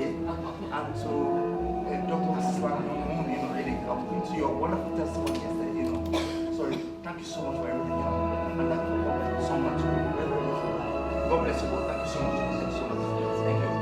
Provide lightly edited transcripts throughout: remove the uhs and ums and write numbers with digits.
today. And so, Dr. Asiswan, really come to your wonderful testimony yesterday, Sorry, thank you so much for everything, And thank you so much. Very, very much. God bless you both. Thank you so much. Thank you so much. Thank you.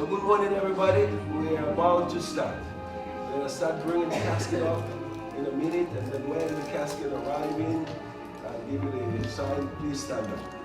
So good morning, everybody. We are about to start. We're going to start bringing the casket up in a minute, and then when the casket arriving, I'll give you the sign. Please stand up.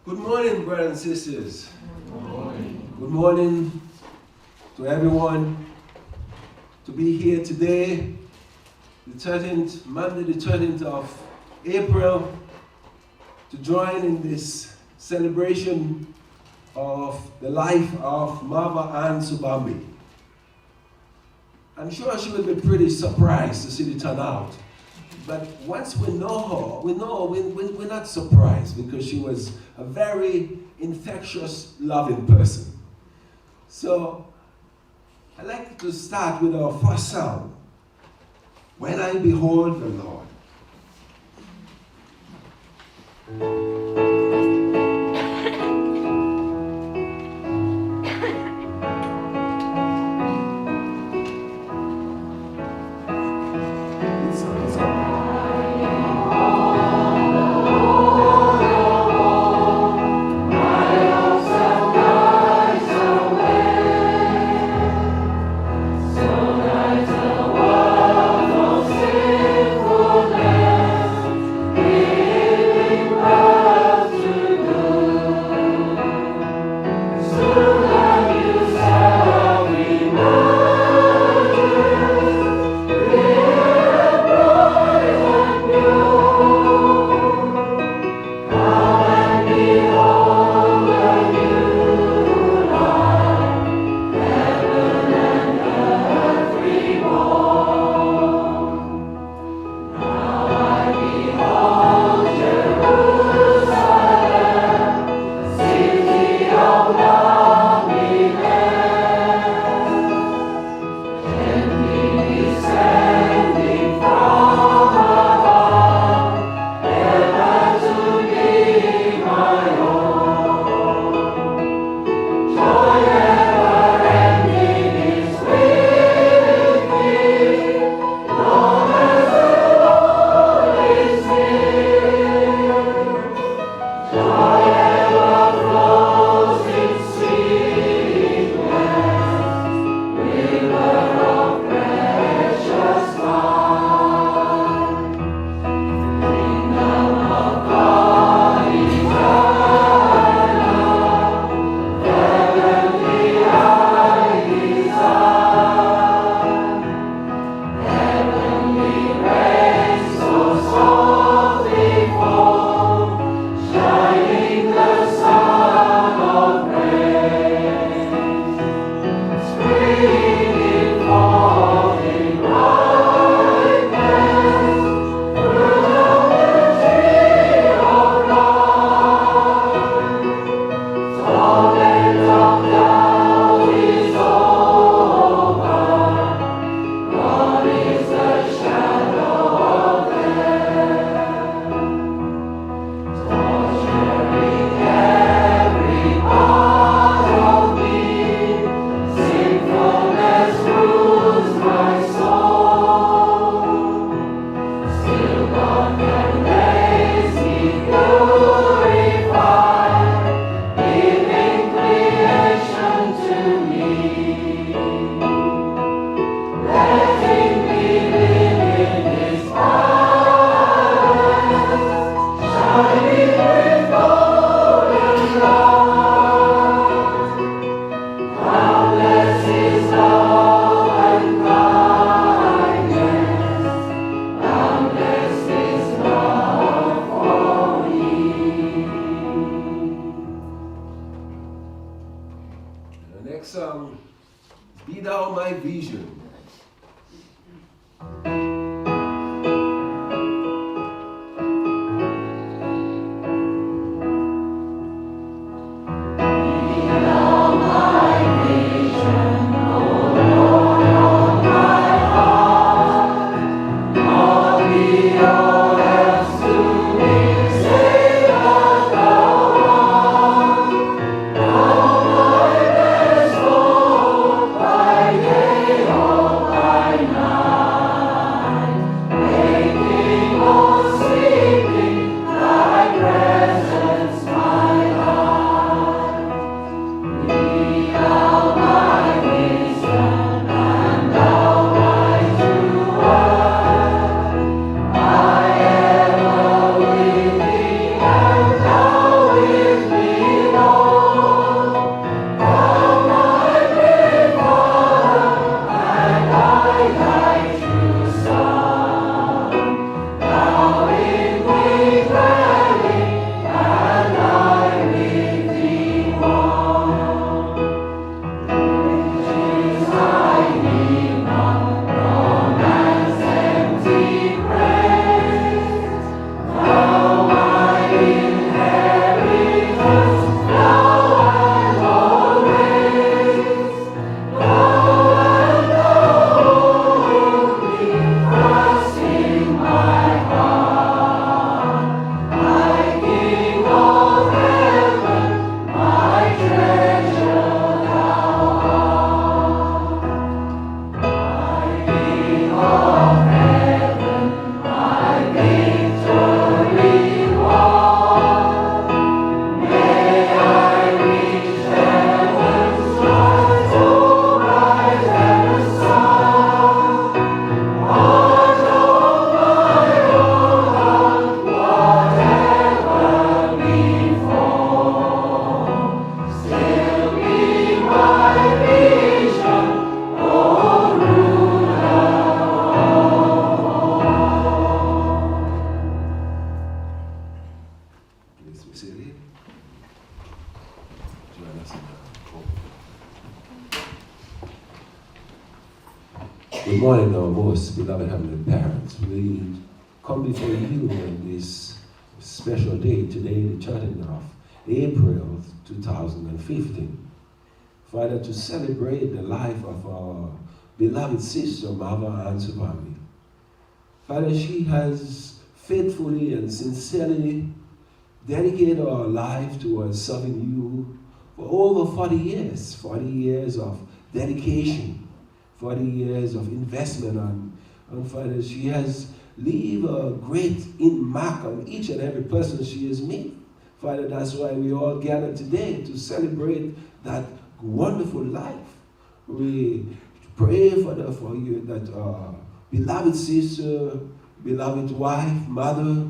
Good morning, brothers and sisters. Good morning. Good morning to everyone to be here today, Monday the 13th of April, to join in this celebration of the life of Marva Sobambi. I'm sure she will be pretty surprised to see the turnout. But once we know her, we're not surprised because she was a very infectious, loving person. So I'd like to start with our first song, When I Behold the Lord. our most beloved Heavenly Parents, we come before you on this special day, today, the 13th of April 2015. Father, to celebrate the life of our beloved sister, Marva Sobambi. Father, she has faithfully and sincerely dedicated her life towards serving you for over 40 years of dedication, 40 years of investment on Father. She has leave a great mark on each and every person she has met. Father, that's why we all gather today to celebrate that wonderful life. We pray for you that beloved sister, beloved wife, mother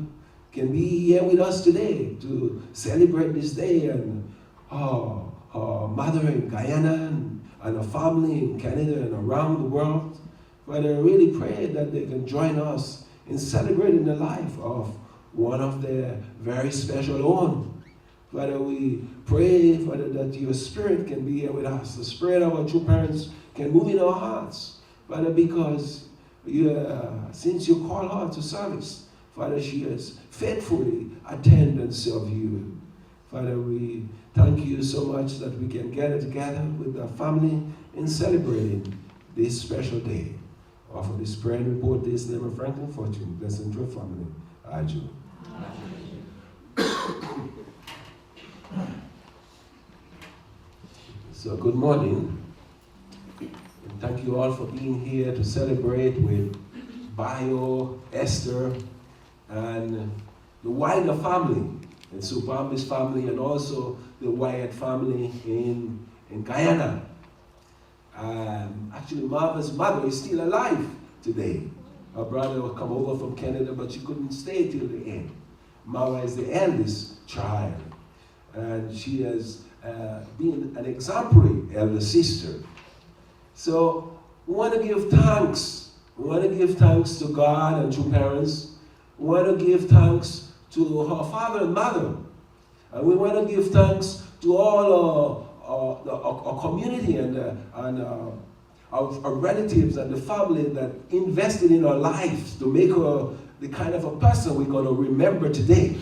can be here with us today to celebrate this day, and her mother in Guyana and her family in Canada and around the world. Father, I really pray that they can join us in celebrating the life of one of their very special own. Father, we pray, Father, that your Spirit can be here with us. The Spirit of our true parents can move in our hearts, Father, because since you call her to service, Father, she has faithfully attended and served you. Father, we thank you so much that we can gather together with our family in celebrating this special day. Offer this prayer and report this name of Franklin Fortune, blessing to your family. Aju. So good morning. And thank you all for being here to celebrate with Bio, Esther, and the wider family, and Sobambi's family, and also the Wyatt family in Guyana. Actually, Marva's mother is still alive today. Her brother will come over from Canada, but she couldn't stay till the end. Marva is the eldest child, and she has been an exemplary elder sister. So we want to give thanks. We want to give thanks to God and true parents. We want to give thanks to her father and mother. And we want to give thanks to all our community and our relatives and the family that invested in our lives to make her the kind of a person we're going to remember today.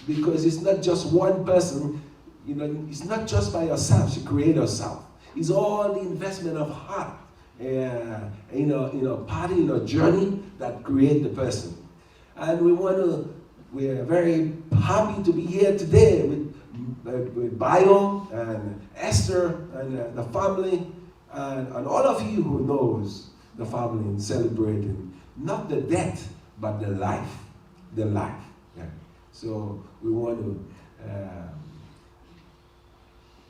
Because it's not just one person, it's not just by herself, she created herself. It's all the investment of heart in a journey that create the person. And we are very happy to be here today with Bio and Esther and the family and all of you who knows the family in celebrating not the death but the life. Yeah. So we want to,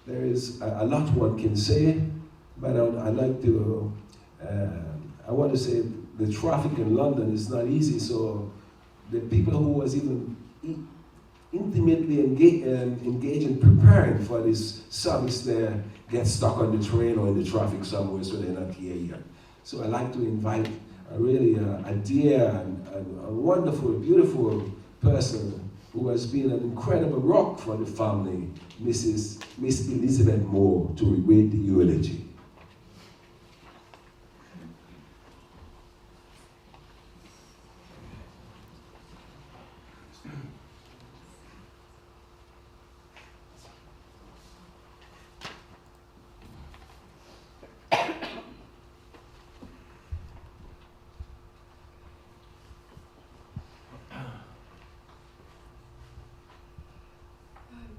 there is a lot one can say, but I'd like to, I want to say the traffic in London is not easy, so the people who was even intimately engaged in preparing for this service there get stuck on the train or in the traffic somewhere, so they're not here yet. So I'd like to invite a dear and a wonderful, beautiful person who has been an incredible rock for the family, Miss Elizabeth Moore, to read the eulogy.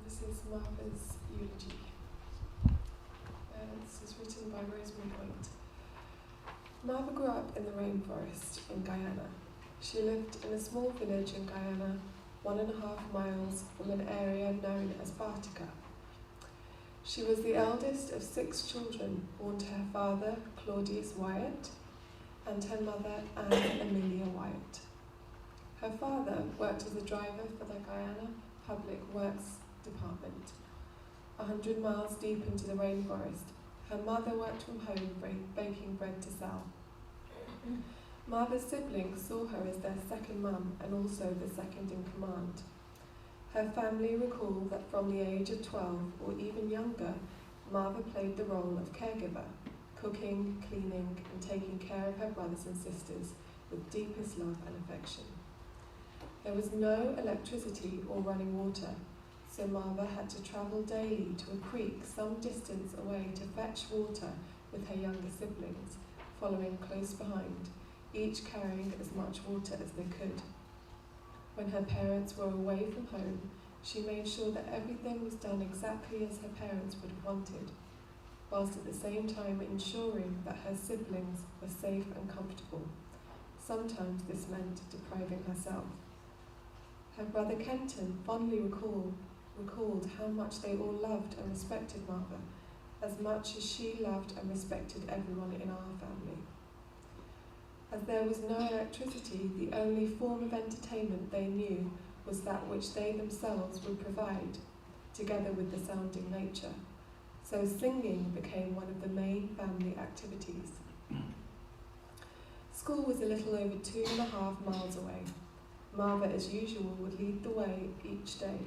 This is Marva's eulogy. This is written by Rosemary Point. Marva grew up in the rainforest in Guyana. She lived in a small village in Guyana, 1.5 miles from an area known as Bartica. She was the eldest of 6 children born to her father, Claudius Wyatt, and her mother, Anne Amelia Wyatt. Her father worked as a driver for the Guyana Public Works Department. 100 miles deep into the rainforest, her mother worked from home baking bread to sell. Marva's siblings saw her as their second mum and also the second in command. Her family recall that from the age of 12 or even younger, Marva played the role of caregiver, cooking, cleaning, and taking care of her brothers and sisters with deepest love and affection. There was no electricity or running water, so Marva had to travel daily to a creek some distance away to fetch water with her younger siblings, following close behind, each carrying as much water as they could. When her parents were away from home, she made sure that everything was done exactly as her parents would have wanted, whilst at the same time ensuring that her siblings were safe and comfortable. Sometimes this meant depriving herself. Her brother Kenton fondly recalled how much they all loved and respected Marva, as much as she loved and respected everyone in our family. As there was no electricity, the only form of entertainment they knew was that which they themselves would provide, together with the sounding nature. So singing became one of the main family activities. School was a little over 2.5 miles away. Marva, as usual, would lead the way each day.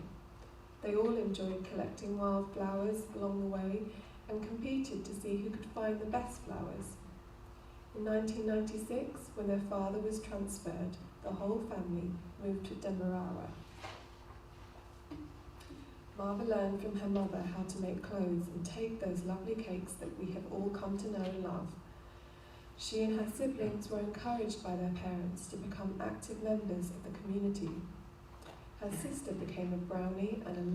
They all enjoyed collecting wild flowers along the way and competed to see who could find the best flowers. In 1996, when their father was transferred, the whole family moved to Demerara. Marva learned from her mother how to make clothes and take those lovely cakes that we have all come to know and love. She and her siblings were encouraged by their parents to become active members of the community. Her sister became a brownie and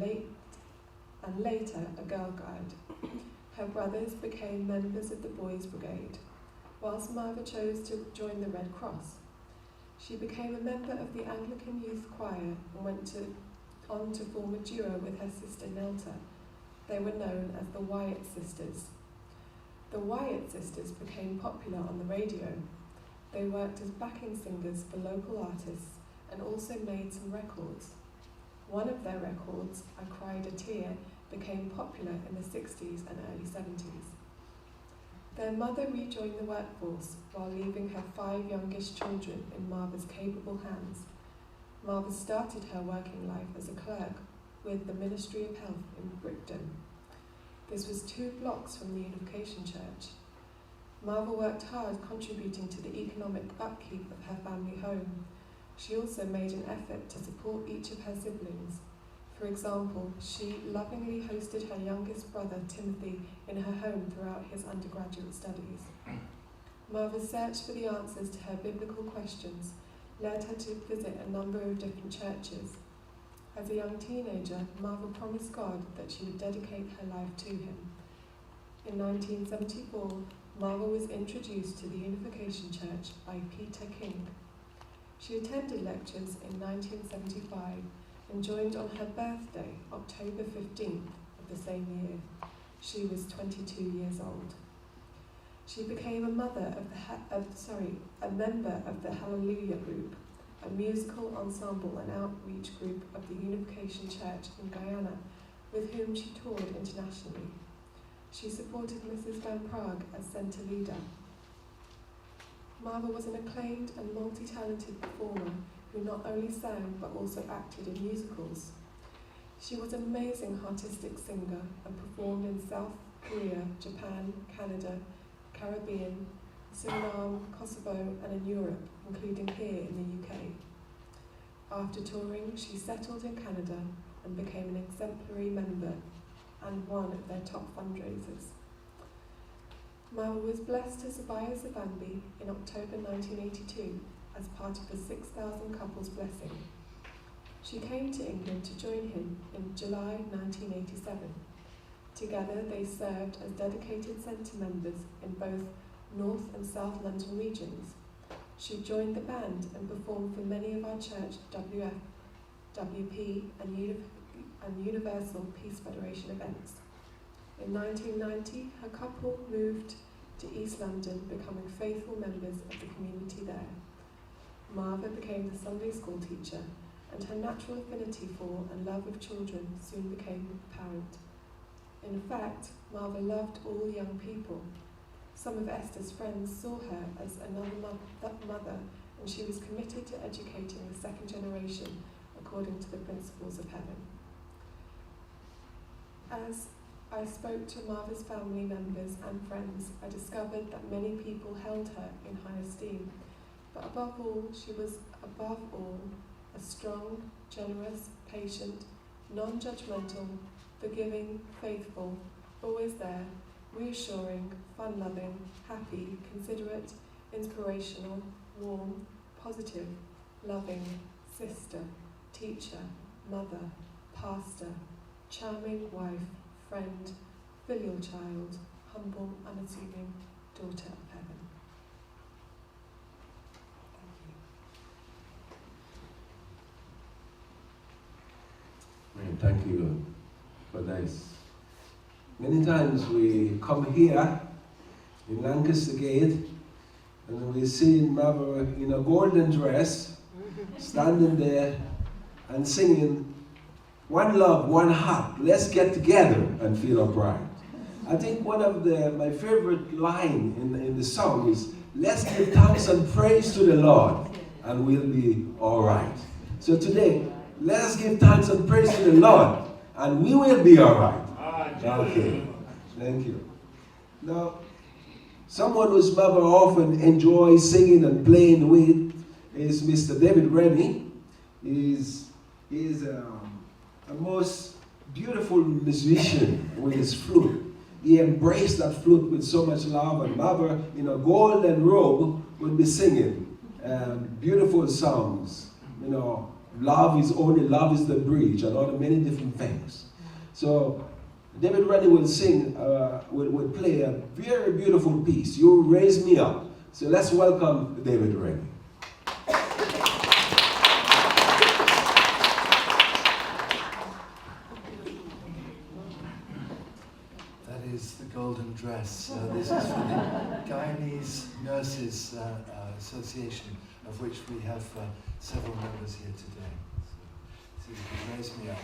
later a girl guide. Her brothers became members of the Boys' Brigade, whilst Marva chose to join the Red Cross. She became a member of the Anglican Youth Choir and went on to form a duo with her sister Nelta. They were known as the Wyatt Sisters. The Wyatt Sisters became popular on the radio. They worked as backing singers for local artists and also made some records. One of their records, I Cried a Tear, became popular in the 60s and early 70s. Their mother rejoined the workforce while leaving her 5 youngest children in Marva's capable hands. Marva started her working life as a clerk with the Ministry of Health in Brixton. This was 2 blocks from the Unification Church. Marva worked hard contributing to the economic upkeep of her family home. She also made an effort to support each of her siblings. For example, she lovingly hosted her youngest brother, Timothy, in her home throughout his undergraduate studies. Marva's search for the answers to her biblical questions led her to visit a number of different churches. As a young teenager, Marva promised God that she would dedicate her life to him. In 1974, Marva was introduced to the Unification Church by Peter King. She attended lectures in 1975 and joined on her birthday, October 15th of the same year. She was 22 years old. She became a member of the Hallelujah Group, a musical ensemble and outreach group of the Unification Church in Guyana, with whom she toured internationally. She supported Mrs. Van Prague as centre leader. Marva was an acclaimed and multi-talented performer who not only sang but also acted in musicals. She was an amazing artistic singer and performed in South Korea, Japan, Canada, Caribbean, Suriname, Kosovo, and in Europe, including here in the UK. After touring, she settled in Canada and became an exemplary member and one of their top fundraisers. Marva was blessed to Marva Sobambi in October 1982 as part of the 6,000 couples blessing. She came to England to join him in July 1987. Together they served as dedicated centre members in both North and South London regions. She joined the band and performed for many of our church WF, WP and Universal Peace Federation events. In 1990, her couple moved to East London, becoming faithful members of the community there. Marva became the Sunday school teacher, and her natural affinity for and love of children soon became apparent. In fact, Marva loved all young people. Some of Esther's friends saw her as another mother, and she was committed to educating the second generation according to the principles of heaven. As I spoke to Marva's family members and friends, I discovered that many people held her in high esteem. But above all, she was above all a strong, generous, patient, non-judgmental, forgiving, faithful, always there, reassuring, fun-loving, happy, considerate, inspirational, warm, positive, loving, sister, teacher, mother, pastor, charming wife, friend, filial child, humble, unassuming, daughter of heaven. Thank you for this. Many times we come here in Lancaster Gate and we see Marva in a golden dress standing there and singing, "One love, one heart, let's get together and feel upright." I think one of my favorite line in the song is, "Let's give thanks and praise to the Lord and we'll be all right." So today, let us give thanks and praise to the Lord and we will be all right. Okay, thank you. Now, someone whose mother often enjoys singing and playing with is Mr. David Rennie. He's a most beautiful musician with his flute. He embraced that flute with so much love, and mother in a golden robe would be singing beautiful songs. You know, love is the bridge, and all the many different things. So David Rennie will sing, will play a very beautiful piece, "You Raise Me Up." So let's welcome David Rennie. That is the golden dress. This is for the Guyanese Nurses Association, of which we have several members here today. So you can raise me up.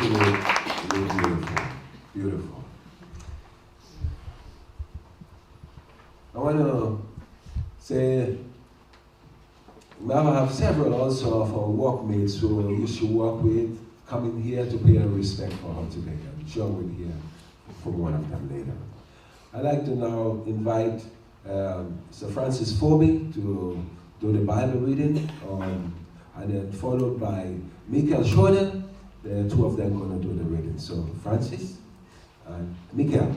really, really beautiful. Beautiful. I want to say, Marva have several also of our workmates who used to work with, coming here to pay respect for her today. I'm sure we'll hear from one of them later. I'd like to now invite Sir Francis Foby to do the Bible reading, and then followed by Michael Jordan. The two of them going to do the reading. So Francis and Michael.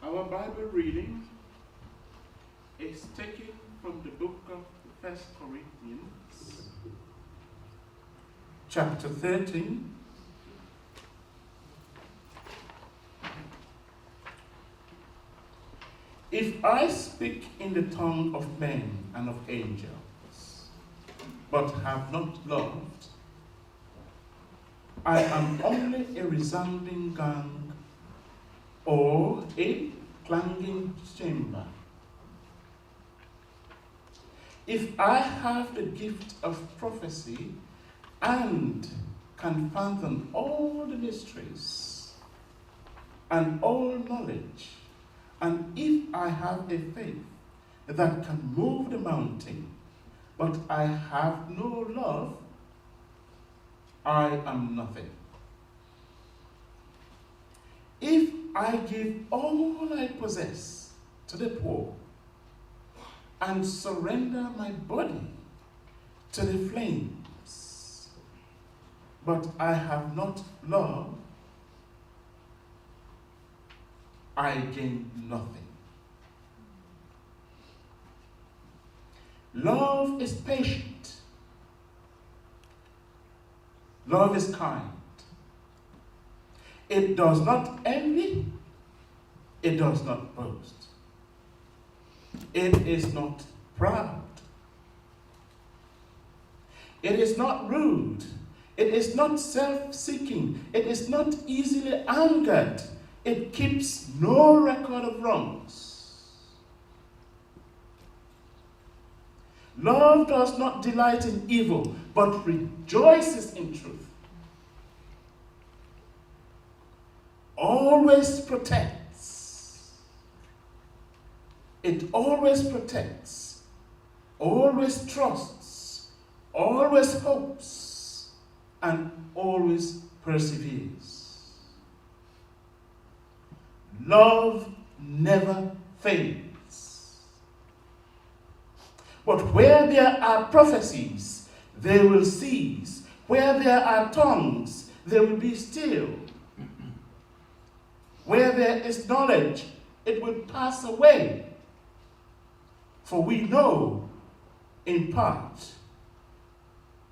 Our Bible reading is taken from the book of 1 Corinthians, chapter 13, If I speak in the tongue of men and of angels, but have not loved, I am only a resounding gong or a clanging cymbal. If I have the gift of prophecy and can fathom all the mysteries and all knowledge, and if I have a faith that can move the mountain, but I have no love, I am nothing. If I give all I possess to the poor and surrender my body to the flames, but I have not love, I gain nothing. Love is patient. Love is kind. It does not envy. It does not boast. It is not proud. It is not rude. It is not self-seeking. It is not easily angered. It keeps no record of wrongs. Love does not delight in evil, but rejoices in truth. Always protects. It always protects, always trusts, always hopes, and always perseveres. Love never fails. But where there are prophecies, they will cease. Where there are tongues, they will be still. Where there is knowledge, it will pass away. For we know in part,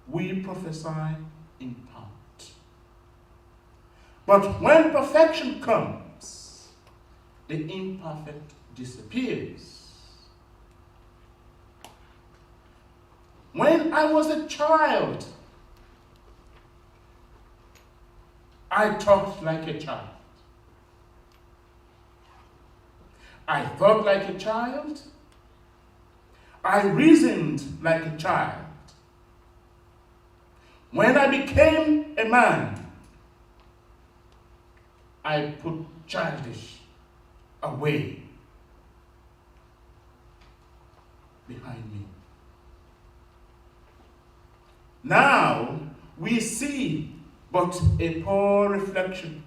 we prophesy in part. But when perfection comes, the imperfect disappears. When I was a child, I talked like a child. I thought like a child. I reasoned like a child. When I became a man, I put childish away behind me. Now we see but a poor reflection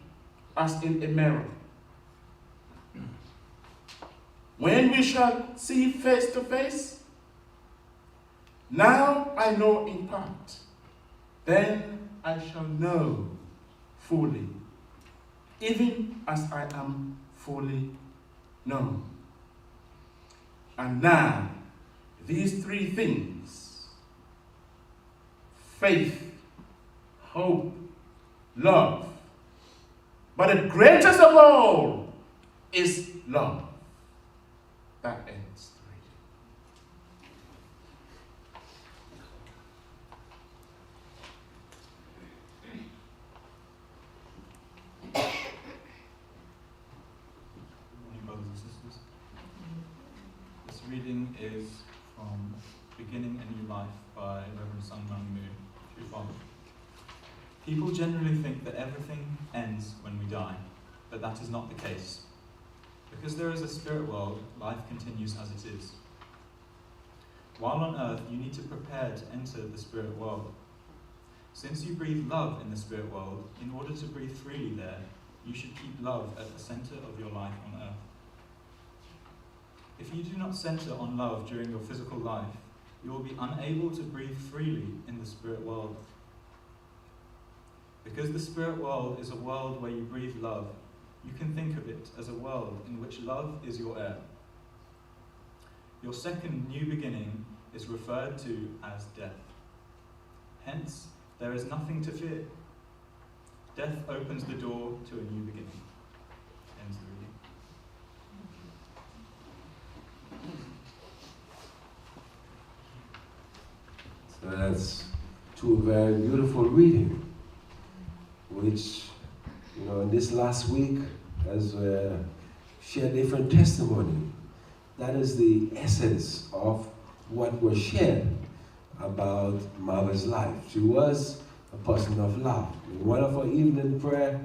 as in a mirror. When we shall see face to face, now I know in part, then I shall know fully, even as I am fully known. And now, these three things, faith, hope, love, But the greatest of all is love. That ends the reading. Good morning, brothers and sisters. This reading is from Beginning a New Life by Reverend Seung Hwa. People generally think that everything ends when we die, but that is not the case. Because there is a spirit world, life continues as it is. While on earth, you need to prepare to enter the spirit world. Since you breathe love in the spirit world, in order to breathe freely there, you should keep love at the center of your life on earth. If you do not center on love during your physical life, you will be unable to breathe freely in the spirit world. Because the spirit world is a world where you breathe love, you can think of it as a world in which love is your air. Your second new beginning is referred to as death. Hence, there is nothing to fear. Death opens the door to a new beginning. Ends the reading. So that's two very beautiful readings, which, in this last week, as shared different testimony, that is the essence of what was shared about Marva's life. She was a person of love. In one of her evening prayer,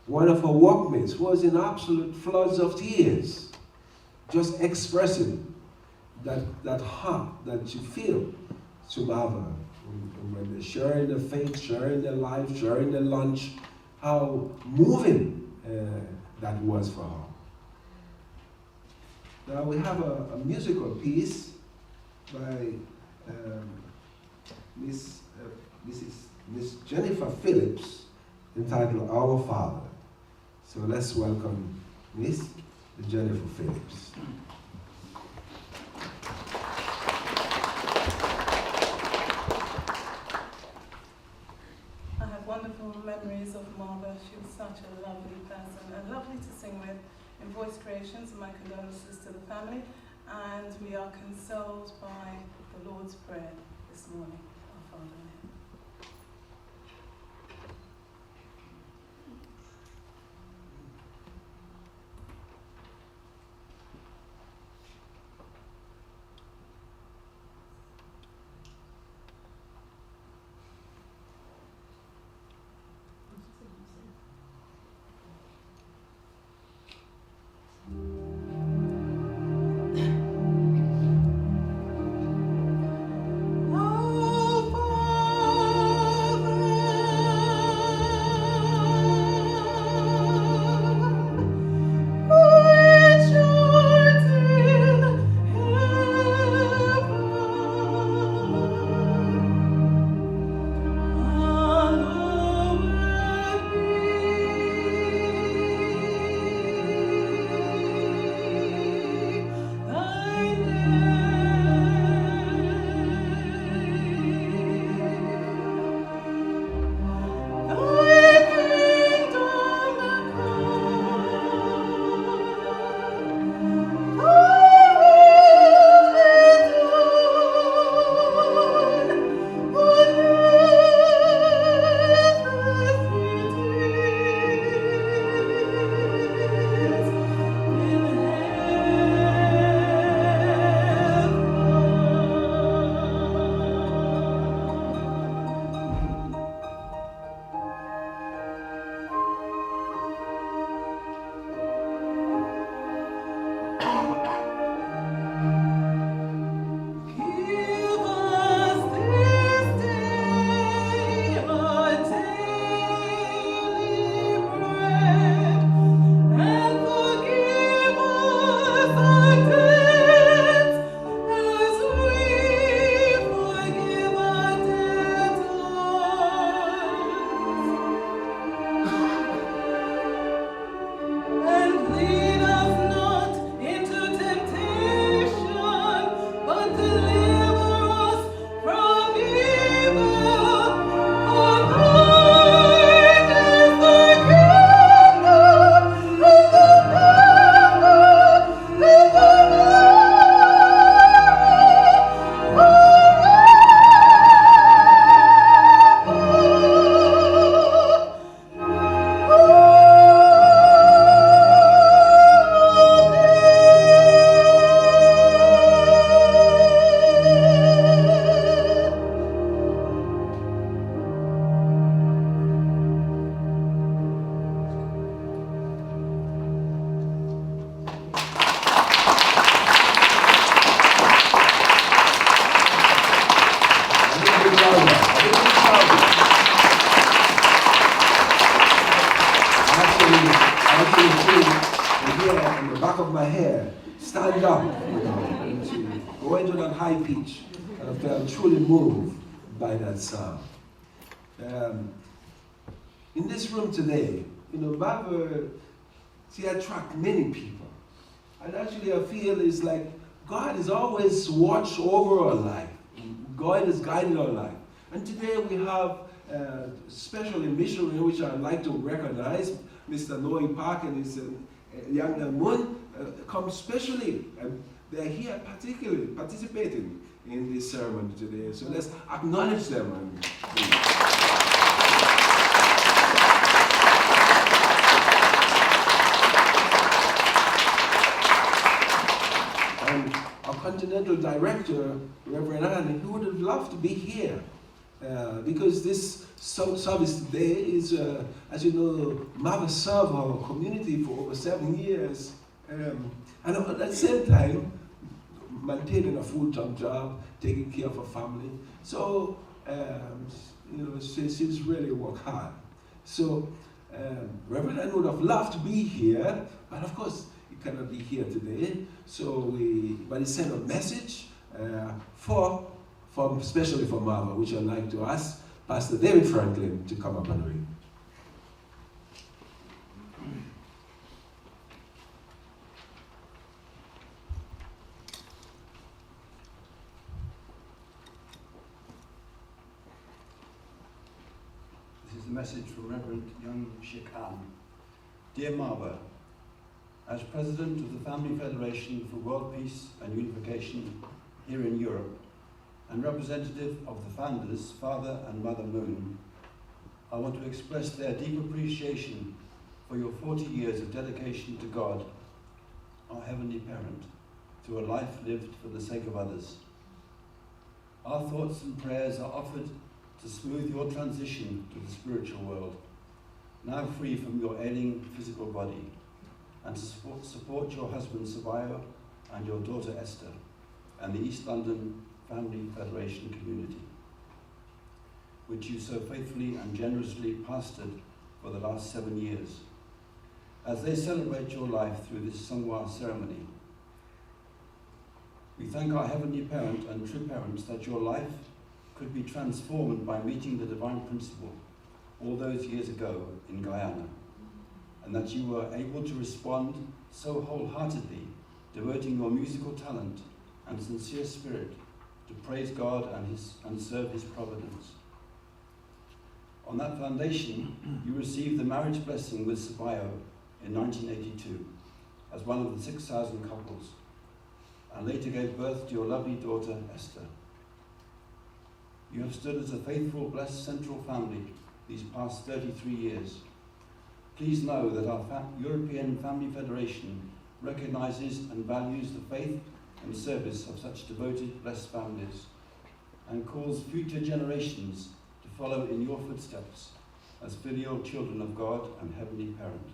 one of her workmates was in absolute floods of tears, just expressing that heart that she feel to Marva. When they're sharing their faith, sharing their life, sharing their lunch, how moving that was for her. Now we have a musical piece by Miss Jennifer Phillips entitled Our Father. So let's welcome Miss Jennifer Phillips. I have wonderful memories of Marva. She was such a lovely person and lovely to sing with in Voice Creations. My condolences to the family, and we are consoled by the Lord's Prayer this morning. Our Father in heaven. Oh back of my hair stand up, and to go into that high pitch. And I felt truly moved by that song. In this room today, Marva, she attracts many people. And actually I feel it's like God is always watched over our life. God is guiding our life. And today we have especially missionary, which I'd like to recognize, Mr. Noe Park and his young Moon, come specially. And they're here particularly participating in this ceremony today. So let's acknowledge them. And our Continental Director, Reverend Anne, he would have loved to be here because this service today is, as you know, Marva served our community for over 7 years. And at the same time, maintaining a full-time job, taking care of her family. So, she's really worked hard. So, Reverend Anne would have loved to be here, but of course, he cannot be here today. So but he sent a message especially for Marva, which I'd like to ask Pastor David Franklin to come up and read. This is a message from Reverend Young Shik An. Dear Marva, as President of the Family Federation for World Peace and Unification here in Europe, and representative of the founders, Father and Mother Moon, I want to express their deep appreciation for your 40 years of dedication to God, our Heavenly Parent, through a life lived for the sake of others. Our thoughts and prayers are offered to smooth your transition to the spiritual world, now free from your ailing physical body, and to support your husband Sabayo and your daughter Esther, and the East London Family Federation community, which you so faithfully and generously pastored for the last 7 years. As they celebrate your life through this Seung Hwa ceremony, we thank our Heavenly Parent and true parents that your life could be transformed by meeting the divine principle all those years ago in Guyana, and that you were able to respond so wholeheartedly, devoting your musical talent and sincere spirit to praise God and serve His providence. On that foundation, you received the marriage blessing with Sabayo in 1982 as one of the 6,000 couples, and later gave birth to your lovely daughter Esther. You have stood as a faithful, blessed central family these past 33 years. Please know that our European Family Federation recognizes and values the faith and service of such devoted, blessed families, and calls future generations to follow in your footsteps as filial children of God and Heavenly Parent.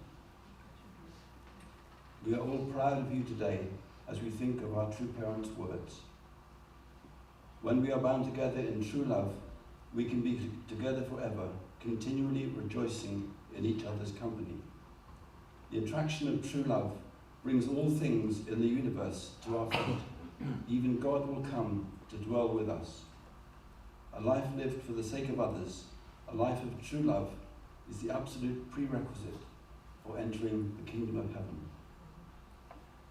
We are all proud of you today as we think of our true parents' words. When we are bound together in true love, we can be together forever, continually rejoicing in each other's company. The attraction of true love brings all things in the universe to our feet. Even God will come to dwell with us. A life lived for the sake of others, a life of true love, is the absolute prerequisite for entering the kingdom of heaven.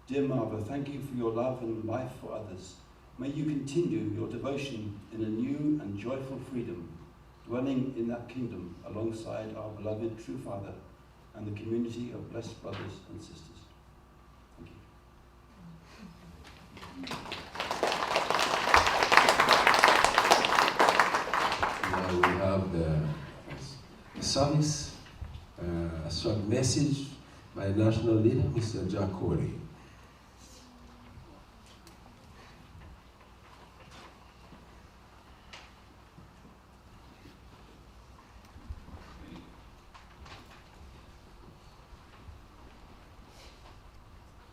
Dear Marva, thank you for your love and life for others. May you continue your devotion in a new and joyful freedom, dwelling in that kingdom alongside our beloved true Father and the community of blessed brothers and sisters. Thank you. Now we have the service, a short message by national leader, Mr. Jack Corey.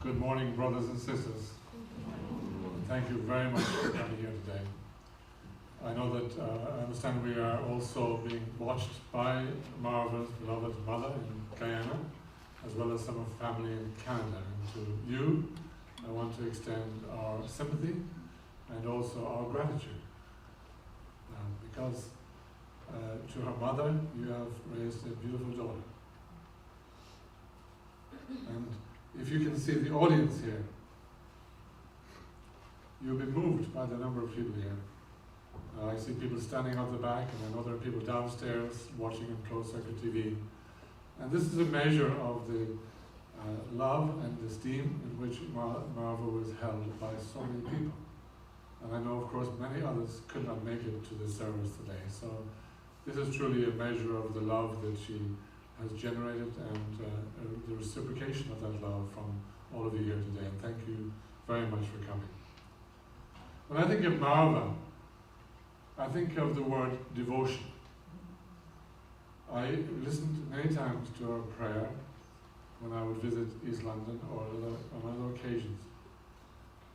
Good morning, brothers and sisters. Thank you very much for coming here today. I know that, I understand we are also being watched by Marva's beloved mother in Guyana, as well as some of family in Canada. And to you, I want to extend our sympathy and also our gratitude. Because to her mother, you have raised a beautiful daughter. And if you can see the audience here, you'll be moved by the number of people here. I see people standing out the back, and I know there are people downstairs watching on closed-circuit TV. And this is a measure of the love and esteem in which Marva was held by so many people. And I know, of course, many others could not make it to this service today. So this is truly a measure of the love that she has generated and the reciprocation of that love from all of you here today. And thank you very much for coming. When I think of Marva, I think of the word devotion. I listened many times to her prayer when I would visit East London or on other occasions.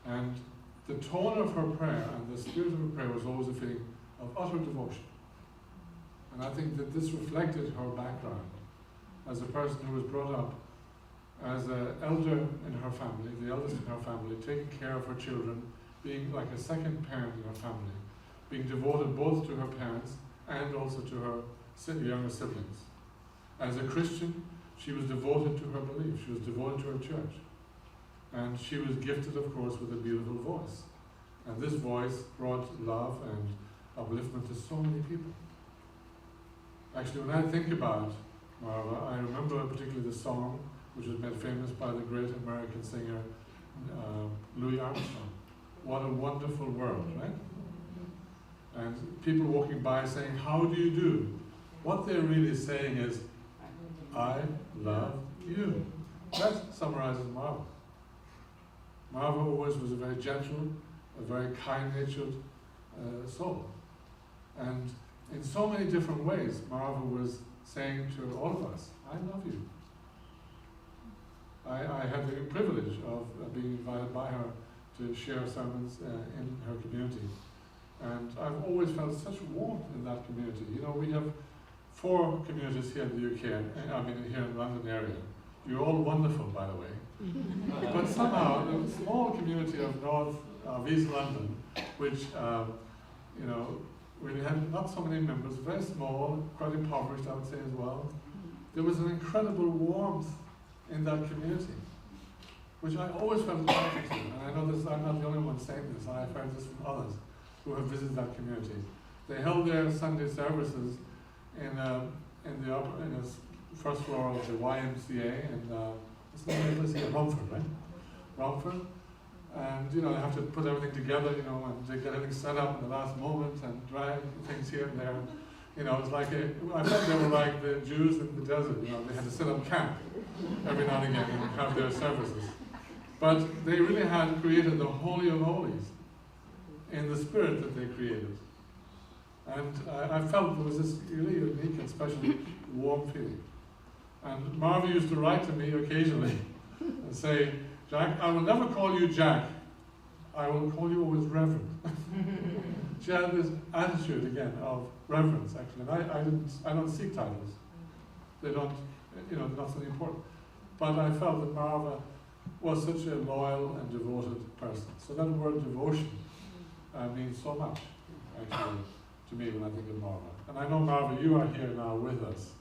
And the tone of her prayer and the spirit of her prayer was always a feeling of utter devotion. And I think that this reflected her background as a person who was brought up as an elder in her family, the eldest in her family, taking care of her children, being like a second parent in her family, being devoted both to her parents and also to her younger siblings. As a Christian, she was devoted to her belief. She was devoted to her church. And she was gifted, of course, with a beautiful voice. And this voice brought love and upliftment to so many people. Actually, when I think about Marva, I remember particularly the song which was made famous by the great American singer Louis Armstrong. What a wonderful world, right? And people walking by saying, "How do you do?" What they're really saying is, "I love you." That summarizes Marva. Marva always was a very gentle, a very kind-natured soul. And in so many different ways, Marva was saying to all of us, "I love you." I had the privilege of being invited by her to share sermons in her community. And I've always felt such warmth in that community. You know, we have 4 communities here in the UK, I mean here in the London area. You're all wonderful, by the way. But somehow, the small community of East London, which, you know, we had not so many members, very small, quite impoverished, I would say as well. There was an incredible warmth in that community, which I always felt attracted to. And I know this, I'm not the only one saying this, I've heard this from others who have visited that community. They held their Sunday services in the first floor of the YMCA, and it's the name of the place, Romford, right? Romford. And you know, they have to put everything together, you know, and they get everything set up in the last moment and drag things here and there. You know, it's like I felt they were like the Jews in the desert, you know, they had to set up camp every now and again and have their services. But they really had created the Holy of Holies in the spirit that they created. And I felt there was this really unique and special warm feeling. And Marva used to write to me occasionally and say, "Jack, I will never call you Jack. I will call you always Reverend." She had this attitude again of reverence, actually. And I don't seek titles. They don't, you know, they're not so important. But I felt that Marva was such a loyal and devoted person. So that word devotion means so much, actually, to me when I think of Marva. And I know, Marva, you are here now with us.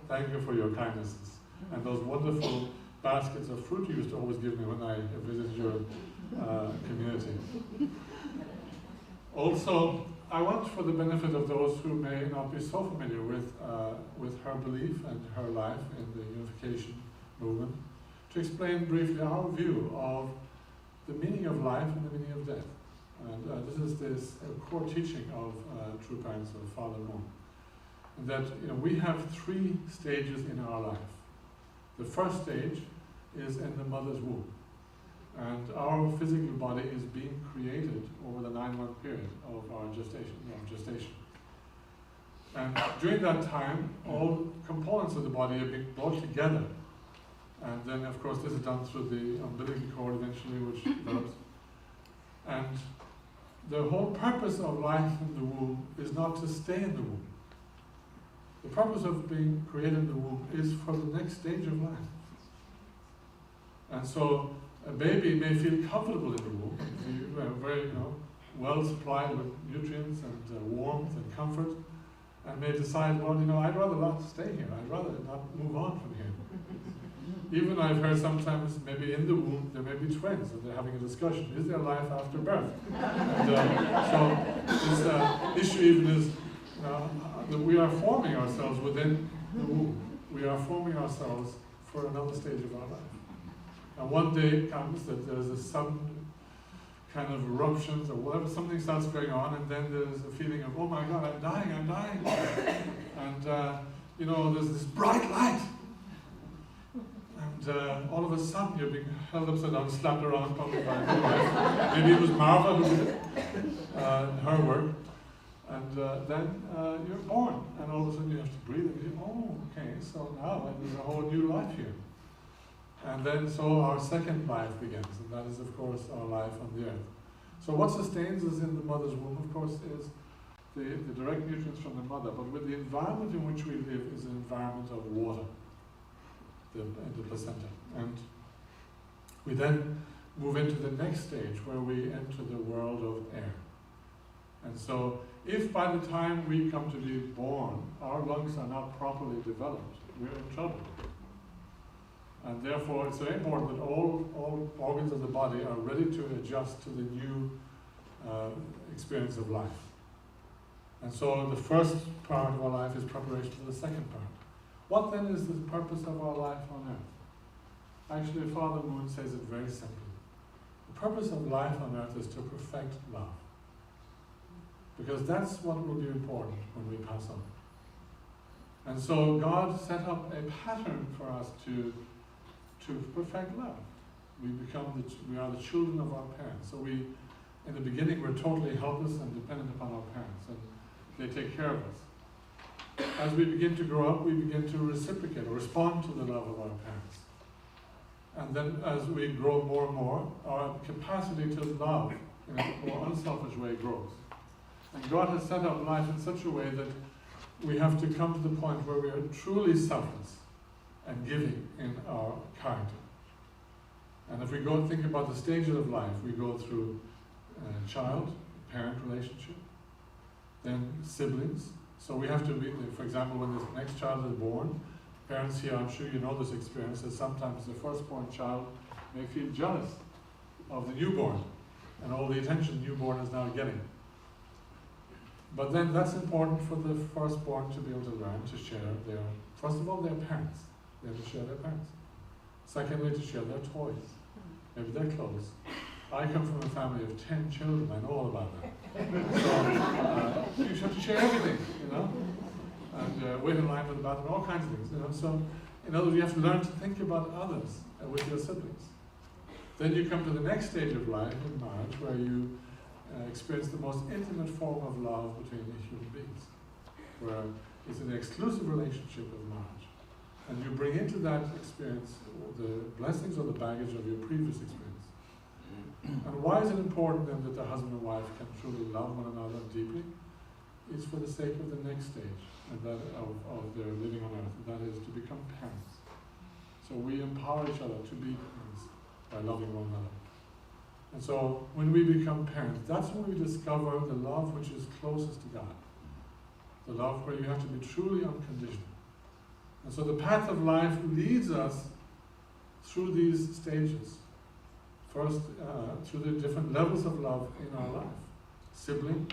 Thank you for your kindnesses and those wonderful baskets of fruit you used to always give me when I visited your community. Also, I want, for the benefit of those who may not be so familiar with her belief and her life in the unification movement, to explain briefly our view of the meaning of life and the meaning of death. And this is core teaching of True Parents of Father Moon. That, you know, we have 3 stages in our life. The first stage is in the mother's womb. And our physical body is being created over the 9-month period of our gestation. And during that time, all components of the body are being brought together. And then, of course, this is done through the umbilical cord eventually, which develops. And the whole purpose of life in the womb is not to stay in the womb. The purpose of being created in the womb is for the next stage of life. And so a baby may feel comfortable in the womb, very well supplied with nutrients and warmth and comfort, and may decide, well, I'd rather not stay here. I'd rather not move on from here. Even I've heard sometimes, maybe in the womb, there may be twins, and they're having a discussion. Is there life after birth? And, so this issue even is that we are forming ourselves within the womb. We are forming ourselves for another stage of our life. And one day comes that there's a sudden kind of eruptions or whatever, something starts going on, and then there's a feeling of, oh my God, I'm dying. And, there's this bright light. And all of a sudden you're being held upside down, slapped around probably by a midwife. Maybe it was Marva who did it, her work. And then you're born, and all of a sudden you have to breathe, and you oh, okay, so now there's a whole new life here. And then so our second life begins, and that is of course our life on the earth. So what sustains us in the mother's womb, of course, is the direct nutrients from the mother, but with the environment in which we live is an environment of water, the placenta. And we then move into the next stage where we enter the world of air. And so if by the time we come to be born, our lungs are not properly developed, we're in trouble. And therefore it's very important that all organs of the body are ready to adjust to the new experience of life. And so the first part of our life is preparation for the second part. What then is the purpose of our life on earth? Actually, Father Moon says it very simply. The purpose of life on earth is to perfect love. Because that's what will be important when we pass on. And so God set up a pattern for us to perfect love. We are the children of our parents. So in the beginning, we're totally helpless and dependent upon our parents, and they take care of us. As we begin to grow up, we begin to reciprocate or respond to the love of our parents. And then as we grow more and more, our capacity to love in a more unselfish way grows. And God has set up life in such a way that we have to come to the point where we are truly selfless and giving in our character. And if we go and think about the stages of life, we go through child-parent relationship, then siblings. So we have to be, for example, when the next child is born, parents here, I'm sure you know this experience, that sometimes the firstborn child may feel jealous of the newborn and all the attention the newborn is now getting. But then that's important for the firstborn to be able to learn to share first of all, their parents. They have to share their parents. Secondly, to share their toys, maybe their clothes. I come from a family of 10 children, I know all about that. So you have to share everything, and wait in line for the bathroom, all kinds of things, So, in other words, you have to learn to think about others with your siblings. Then you come to the next stage of life, in marriage, where you experience the most intimate form of love between human beings, where it's an exclusive relationship of marriage. And you bring into that experience the blessings or the baggage of your previous experience. And why is it important then that the husband and wife can truly love one another deeply? It's for the sake of the next stage and that of their living on earth, and that is to become parents. So we empower each other to be parents by loving one another. And so when we become parents, that's when we discover the love which is closest to God. The love where you have to be truly unconditional. And so the path of life leads us through these stages. First, through the different levels of love in our life. Sibling,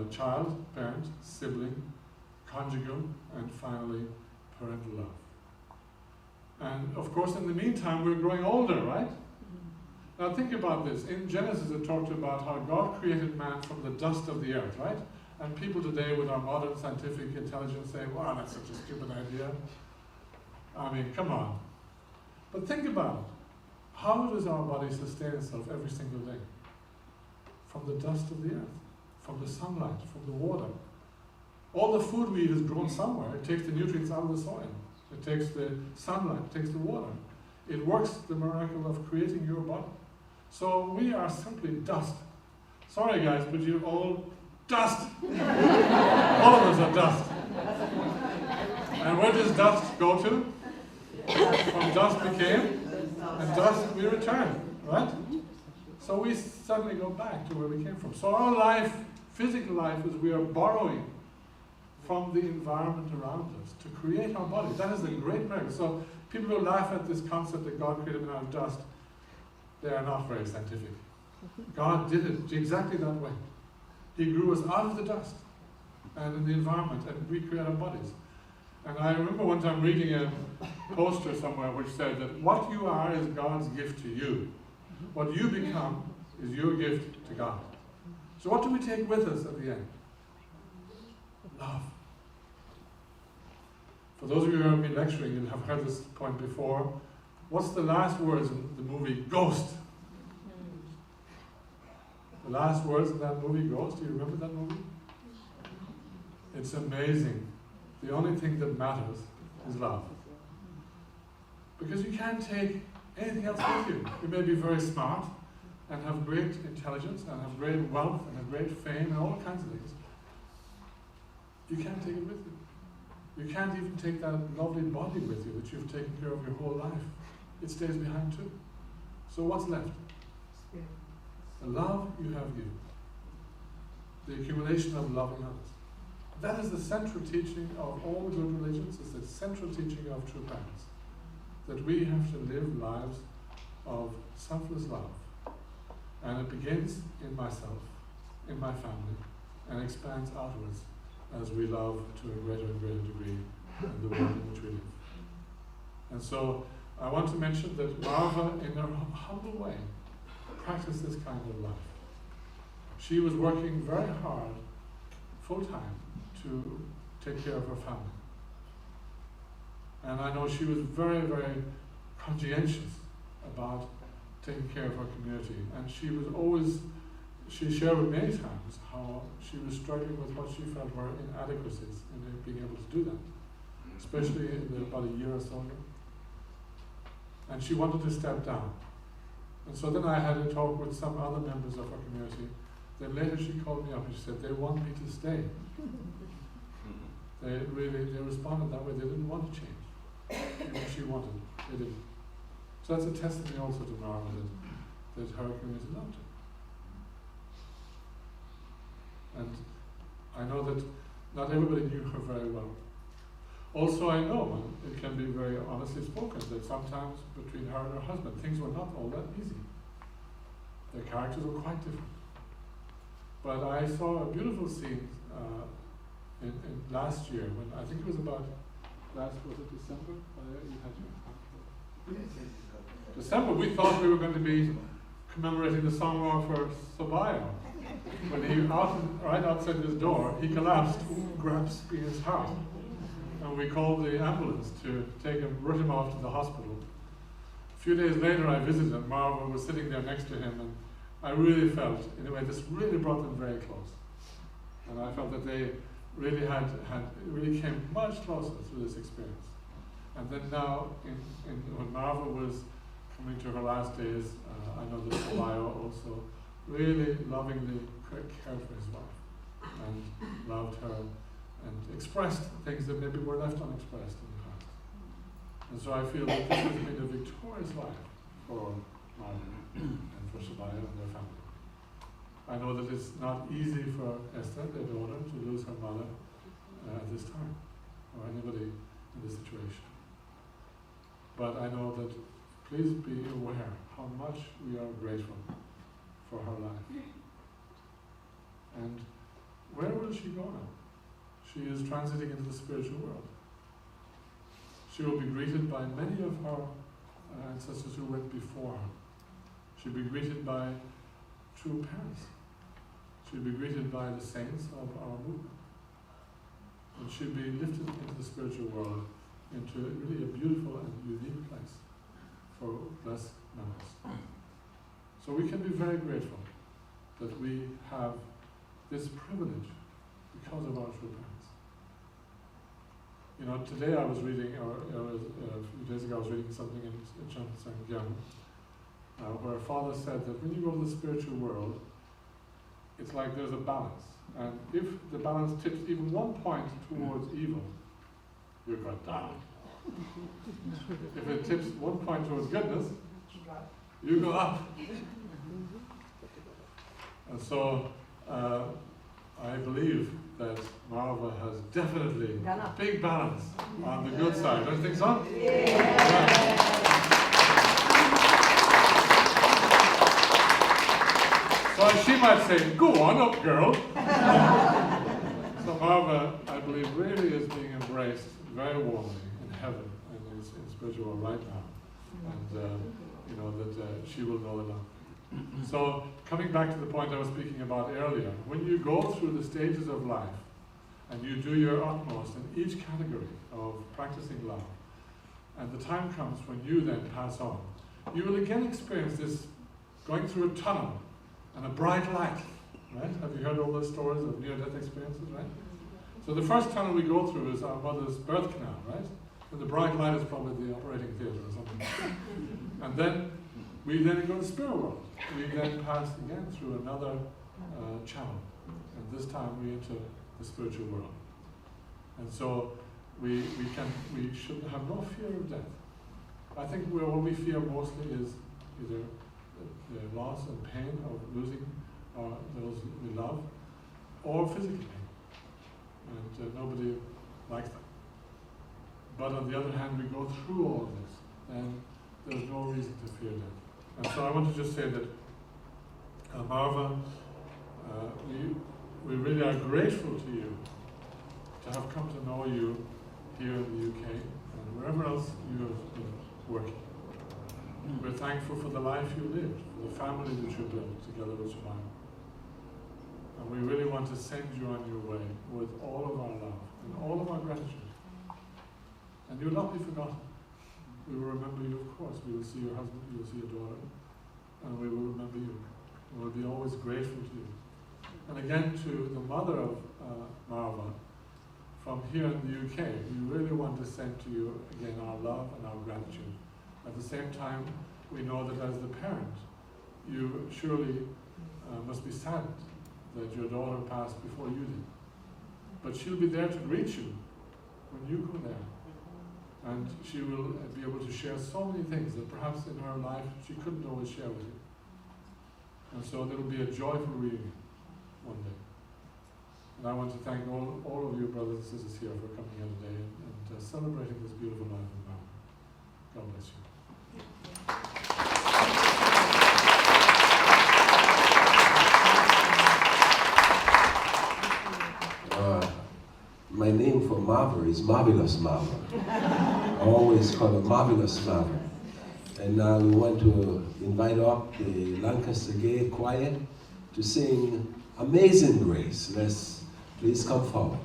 child, parent, sibling, conjugal, and finally, parental love. And of course, in the meantime, we're growing older, right? Now think about this. In Genesis, it talked about how God created man from the dust of the earth, right? And people today with our modern scientific intelligence say, wow, that's such a stupid idea. I mean, come on. But think about it. How does our body sustain itself every single day? From the dust of the earth, from the sunlight, from the water. All the food we eat is grown somewhere. It takes the nutrients out of the soil. It takes the sunlight, it takes the water. It works the miracle of creating your body. So we are simply dust. Sorry guys, but you're all dust. All of us are dust. And where does dust go to? From dust became and dust we return, right? So we suddenly go back to where we came from. So our life, physical life, is we are borrowing from the environment around us to create our body. That is a great miracle. So people who laugh at this concept that God created man out of dust, they are not very scientific. God did it exactly that way. He grew us out of the dust and in the environment, and we create our bodies. And I remember one time reading a poster somewhere which said that what you are is God's gift to you. What you become is your gift to God. So what do we take with us at the end? Love. For those of you who have been lecturing and have heard this point before, what's the last words in the movie Ghost? The last words in that movie, Ghost, do you remember that movie? It's amazing. The only thing that matters is love. Because you can't take anything else with you. You may be very smart and have great intelligence and have great wealth and have great fame and all kinds of things. You can't take it with you. You can't even take that lovely body with you that you've taken care of your whole life. It stays behind too. So what's left? The love you have given. The accumulation of loving others. That is the central teaching of all the good religions. It's the central teaching of true parents. That we have to live lives of selfless love. And it begins in myself, in my family, and expands outwards as we love to a greater and greater degree in the world in which we live. And so I want to mention that Marva, in her humble way, practiced this kind of life. She was working very hard, full-time, to take care of her family. And I know she was very, very conscientious about taking care of her community. And she was always, she shared with many times how she was struggling with what she felt were inadequacies in being able to do that, especially about a year or so ago. And she wanted to step down. And so then I had a talk with some other members of her community. Then later she called me up and she said, they want me to stay. They responded that way. They didn't want to change. What she wanted, they didn't. So that's a testimony also to Marva that her community loved her. And I know that not everybody knew her very well. Also, I know, and it can be very honestly spoken, that sometimes between her and her husband, things were not all that easy. Their characters were quite different. But I saw a beautiful scene in last year, when I think it was about was it December? You had your December, we thought we were going to be commemorating the Seung Hwa for Sobambi. When he, right outside his door, he collapsed, grasping his heart. And we called the ambulance to take him, rush him off to the hospital. A few days later, I visited him. Marva was sitting there next to him, and I really felt, in a way, this really brought them very close. And I felt that they really really came much closer through this experience. And then now, when Marva was coming to her last days, I know that Sabaya also really lovingly cared for his wife and loved her and expressed things that maybe were left unexpressed in the past. And so I feel that this has been a victorious life for Marva and for Sabaya and their family. I know that it's not easy for Esther, their daughter, to lose her mother at this time, or anybody in this situation. But I know that please be aware how much we are grateful for her life. And where will she go now? She is transiting into the spiritual world. She will be greeted by many of her ancestors who went before her. She'll be greeted by true parents. She'll be greeted by the saints of our movement. And she'll be lifted into the spiritual world, into really a beautiful and unique place for blessed members. So we can be very grateful that we have this privilege because of our true parents. You know, today I was reading, or a few days ago I was reading something in Seung Hwa, where a father said that when you go to the spiritual world, it's like there's a balance. And if the balance tips even 1 point towards evil, you're going down. If it tips 1 point towards goodness, You go up. And so I believe that Marva has definitely big balance on the good side. Don't you think so? Yeah. So she might say, go on up, girl. So Marva, I believe, really is being embraced very warmly in heaven and is in spiritual world right now. And you know that she will know the love. So coming back to the point I was speaking about earlier, when you go through the stages of life and you do your utmost in each category of practicing love, and the time comes when you then pass on, you will again experience this going through a tunnel and a bright light, right? Have you heard all those stories of near-death experiences, right? So the first tunnel we go through is our mother's birth canal, right? And the bright light is probably the operating theatre or something. And then we then go to the spirit world. We then pass again through another channel. And this time we enter the spiritual world. And so we should have no fear of death. I think what we fear mostly is either the loss and pain of losing those we love, or physical pain. And nobody likes that. But on the other hand, we go through all of this, and there's no reason to fear death. And so I want to just say that, Marva, we really are grateful to you to have come to know you here in the UK and wherever else you have been working. We're thankful for the life you lived, for the family that you built together with Jemima. And we really want to send you on your way with all of our love and all of our gratitude. And you will not be forgotten. We will remember you, of course. We will see your husband, you will see your daughter, and we will remember you. We will be always grateful to you. And again, to the mother of Marva, from here in the UK, we really want to send to you, again, our love and our gratitude. At the same time, we know that as the parent, you surely must be saddened that your daughter passed before you did. But she'll be there to greet you when you go there. And she will be able to share so many things that perhaps in her life she couldn't always share with you. And so there will be a joyful reunion one day. And I want to thank all of you brothers and sisters here for coming here today and celebrating this beautiful life of Marva. God bless you. My name for Marva is Marvelous Marva. I always call her Marvelous Marva. And now we want to invite up the Lancaster Gate Choir to sing Amazing Grace. Let's please come forward.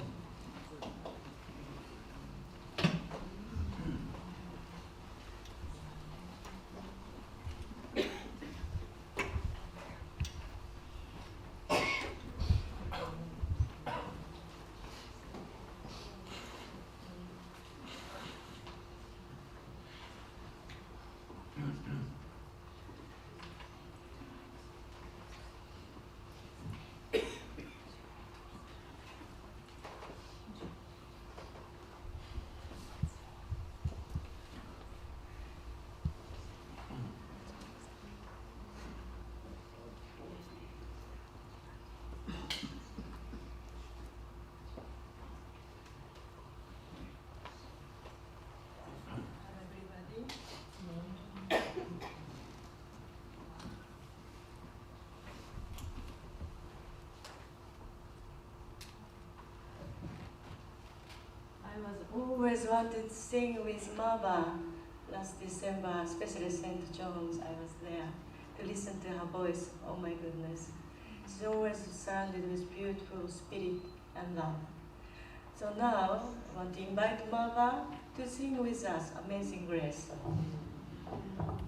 I always wanted to sing with Marva. Last December, especially St. John's, I was there to listen to her voice. Oh my goodness. She's always surrounded with beautiful spirit and love. So now, I want to invite Marva to sing with us Amazing Grace. Amazing grace, how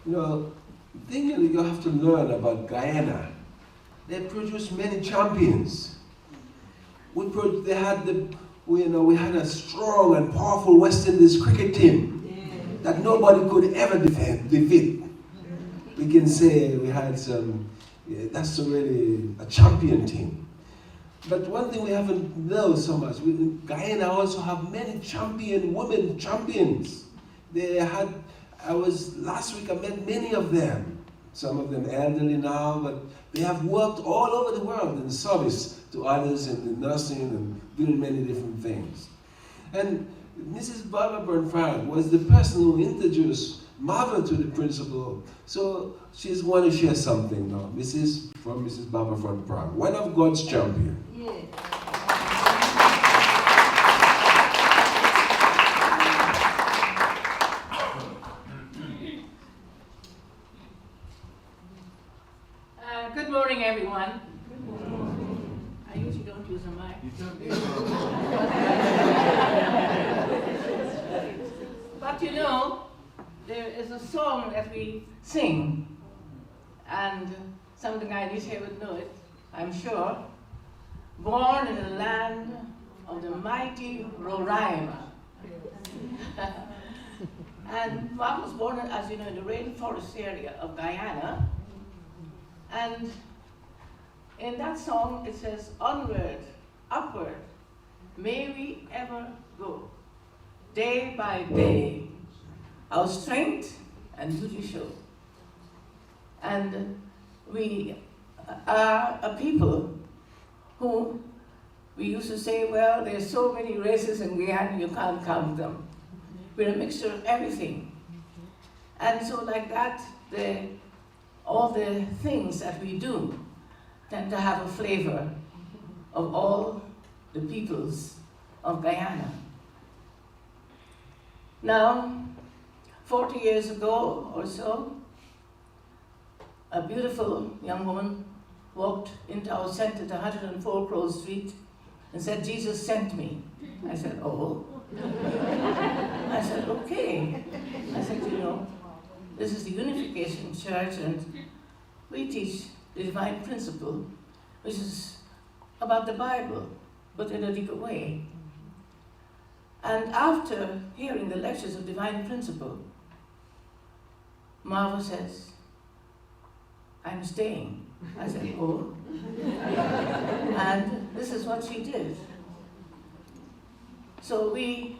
You know, the thing you have to learn about Guyana, they produce many champions. We had a strong and powerful West Indies cricket team that nobody could ever defeat. We can say we had that's really a champion team. But one thing we haven't known so much, Guyana also have many women champions. Last week I met many of them. Some of them elderly now, but they have worked all over the world in service to others in nursing and doing many different things. And Mrs. Barbara Bernfard was the person who introduced Marva to the principal. So she's going to share something now. Mrs. Barbara Bernfard, one of God's champions. Good morning, everyone. I usually don't use a mic. But you know, there is a song that we sing, and some of the guys here would know it, I'm sure. Born in the land of the mighty Roraima. And Mark was born, as you know, in the rainforest area of Guyana. And in that song it says, onward, upward, may we ever go. Day by day, our strength and duty show. And we are a people who, we used to say, well, there's so many races in Guyana, you can't count them. We're a mixture of everything. And so like that, all the things that we do tend to have a flavor of all the peoples of Guyana. Now, 40 years ago or so, a beautiful young woman walked into our center at 104 Crow Street and said, Jesus sent me. I said, oh. I said, okay. I said, you know, this is the Unification Church, and we teach the divine principle, which is about the Bible, but in a deeper way. And after hearing the lectures of divine principle, Marva says, I'm staying. I said, oh. And this is what she did. So we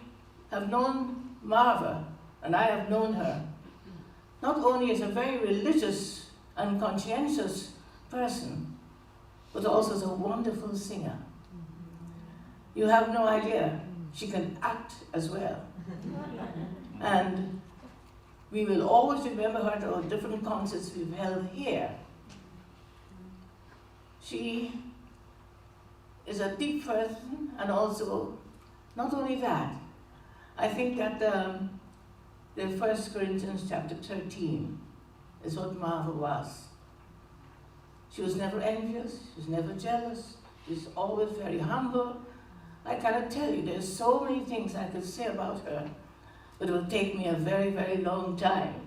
have known Marva, and I have known her, not only as a very religious and conscientious person, but also as a wonderful singer. You have no idea, she can act as well. And we will always remember her to our different concerts we've held here. She is a deep person, and also, not only that, I think that the 1 Corinthians chapter 13 is what Marva was. She was never envious, she was never jealous, she was always very humble. I cannot tell you, there's so many things I could say about her, but it will take me a very, very long time.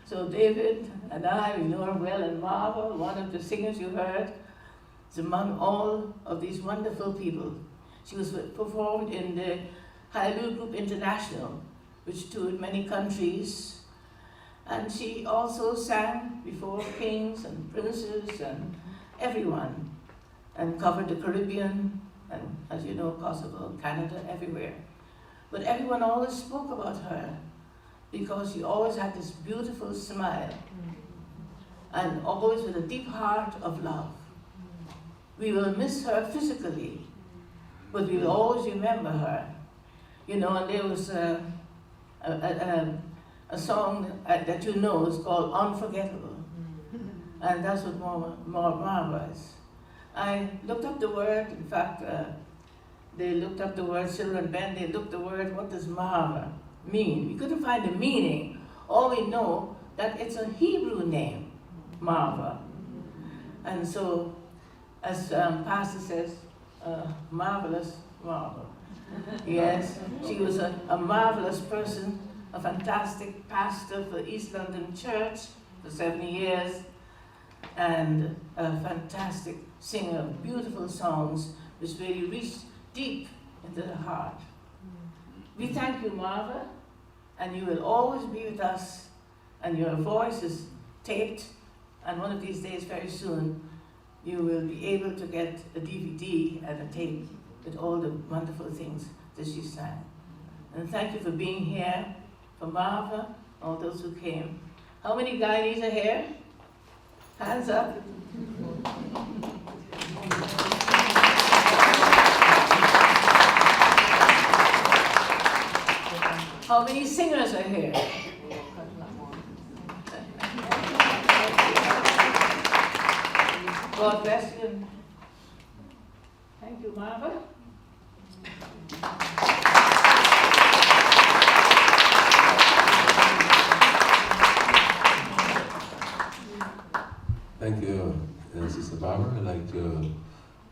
So David and I, we know her well, and Marva, one of the singers you heard, is among all of these wonderful people. She was performed in the Hallelujah Group International, which toured many countries. And she also sang before kings and princes and everyone, and covered the Caribbean, and as you know, Kosovo, Canada, everywhere. But everyone always spoke about her because she always had this beautiful smile and always with a deep heart of love. We will miss her physically, but we will always remember her. You know, and there was a song that you know is called Unforgettable. And that's what Marva is. I looked up the word, in fact, they looked up the word, Silver and Ben, they looked the word, what does Marva mean? We couldn't find the meaning. All we know that it's a Hebrew name, Marva. And so, as Pastor says, marvelous Marva. Yes, she was a marvelous person, a fantastic pastor for East London Church for 7 years, and a fantastic singer of beautiful songs which really reached deep into the heart. We thank you, Marva, and you will always be with us, and your voice is taped, and one of these days, very soon, you will be able to get a DVD and a tape with all the wonderful things that she sang. And thank you for being here, for Marva, all those who came. How many Guyanese are here? Hands up. How many singers are here? God bless you. Thank you, Marva. Thank you, Sister Barbara. I'd like to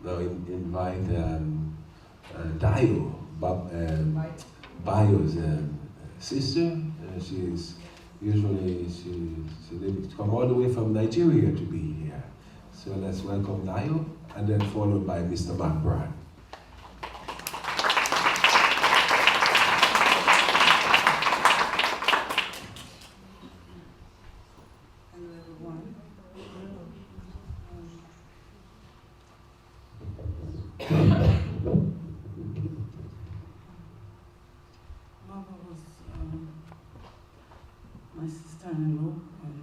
now invite Dio, Bayo's sister. She's usually she come all the way from Nigeria to be here. So let's welcome Dio, and then followed by Mr. McBride. Hello everyone. Marva was my sister-in-law and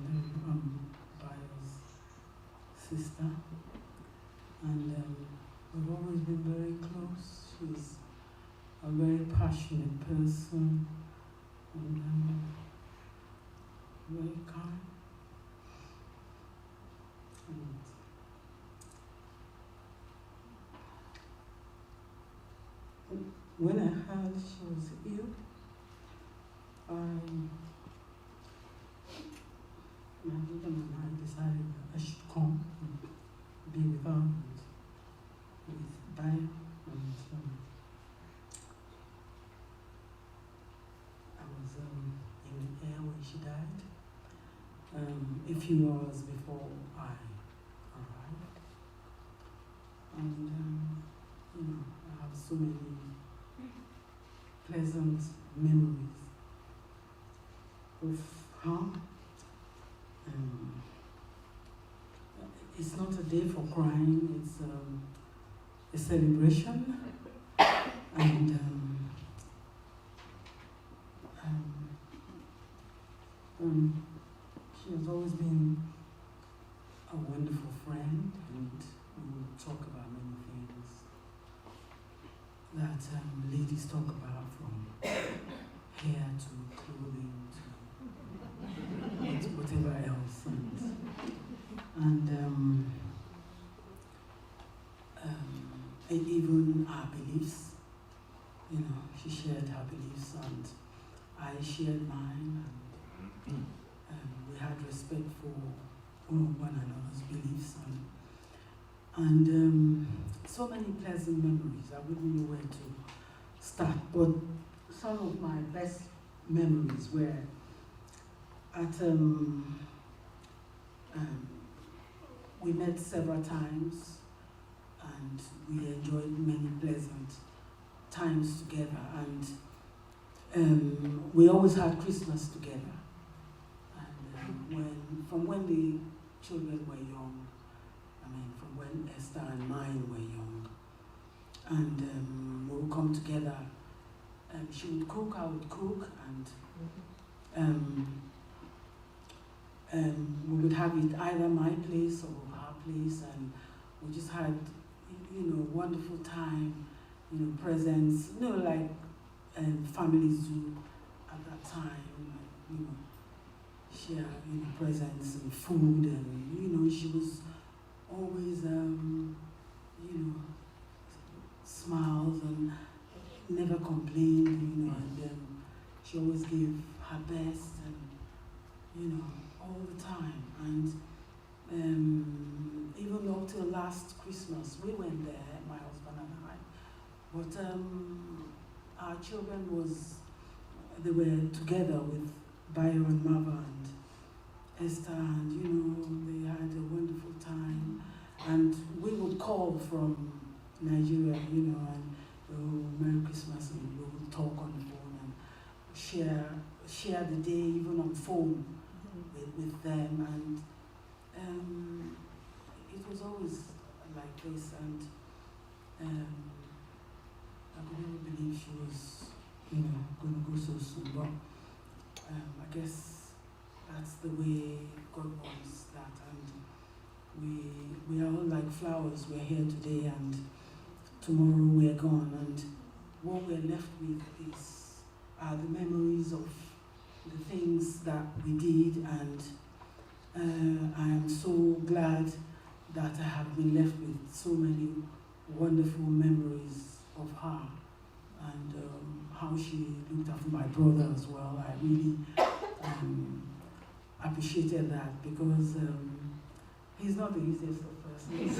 Bayo's sister, and we've always been very close. She's a very passionate person and very kind. And when I heard she was ill, my husband and I decided I should come and be with her and with Bayo. And I was in the air when she died, a few hours before I arrived. And I have so many pleasant memories of her. It's not a day for crying, it's a celebration. And she has always been a wonderful friend, and we will talk about many things that ladies talk about, from hair to clothing to whatever else. And even our beliefs, she shared her beliefs and I shared mine, and we had respect for one another's beliefs, and so many pleasant memories. I wouldn't know where to start, but some of my best memories were at we met several times, and we enjoyed many pleasant times together, and we always had Christmas together. And from when the children were young, from when Esther and mine were young, and we would come together. She would cook, I would cook, and we would have it either my place or her place, and we just had, wonderful time, presents, like families do at that time, share, presents and food, and, she was always, smiles and never complained, and she always gave her best, and, all the time. And even up till last Christmas, we went there, my husband and I, but our children was they were together with Bayo and Marva and Esther, and they had a wonderful time. And we would call from Nigeria, and Merry Christmas, and we would talk on the phone and share the day even on phone with them, and it was always like this, and I could never believe she was going to go so soon, but I guess that's the way God wants that, and we are all like flowers. We're here today, and tomorrow we're gone, and what we're left with are the memories of the things that we did, and I am so glad that I have been left with so many wonderful memories of her, and how she looked after my brother as well. I really appreciated that, because he's not the easiest of persons.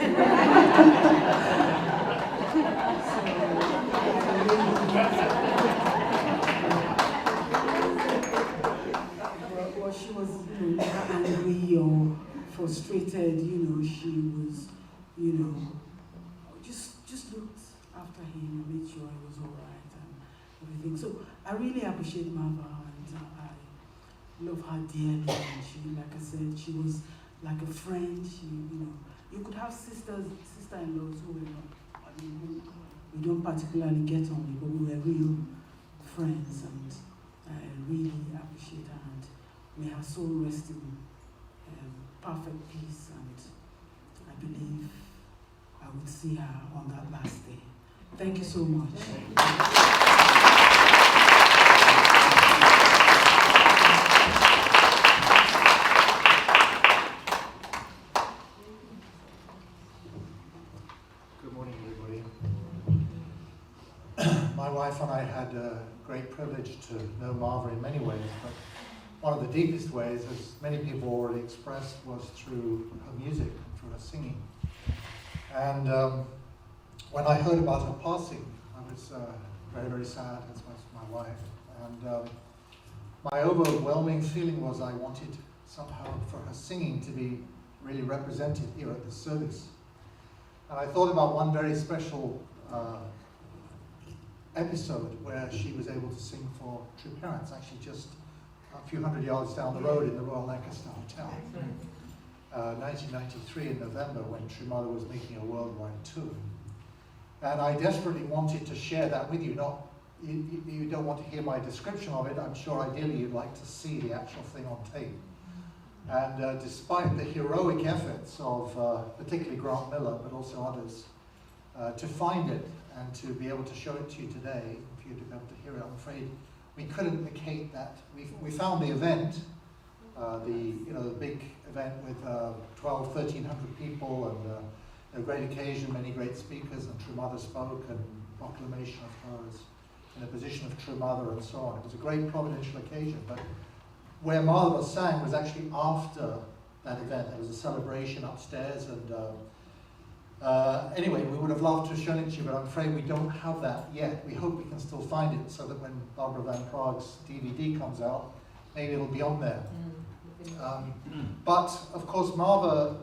Well, she was never angry or frustrated, she was, just looked after him and made sure he was all right and everything. So I really appreciate Marva, and I love her dearly. And she, like I said, she was like a friend. She, you could have sister-in-laws who were not, we don't particularly get on, but we were real friends, and I really appreciate her, and may her soul rest in perfect peace, and I believe I would see her on that last day. Thank you so much. Good morning, everybody. My wife and I had a great privilege to know Marva in many ways, but one of the deepest ways, as many people already expressed, was through her music, through her singing. And when I heard about her passing, I was very, very sad, as was my wife. And my overwhelming feeling was I wanted somehow for her singing to be really represented here at this service. And I thought about one very special episode where she was able to sing for True Parents, actually just a few hundred yards down the road in the Royal Lancaster Hotel. 1993 in November, when True Mother was making a worldwide tour. And I desperately wanted to share that with you. You don't want to hear my description of it. I'm sure ideally you'd like to see the actual thing on tape. And despite the heroic efforts of particularly Grant Miller, but also others, to find it and to be able to show it to you today, for you to be able to hear it, I'm afraid we couldn't locate that. We found the event, the big event with 1,300 people, and a great occasion, many great speakers, and True Mother spoke, and proclamation of her as in a position of True Mother, and so on. It was a great providential occasion, but where Marva sang was actually after that event. There was a celebration upstairs, and anyway, we would have loved to have shown it to you, but I'm afraid we don't have that yet. We hope we can still find it, so that when Barbara Van Praag's DVD comes out, maybe it'll be on there. But of course, Marva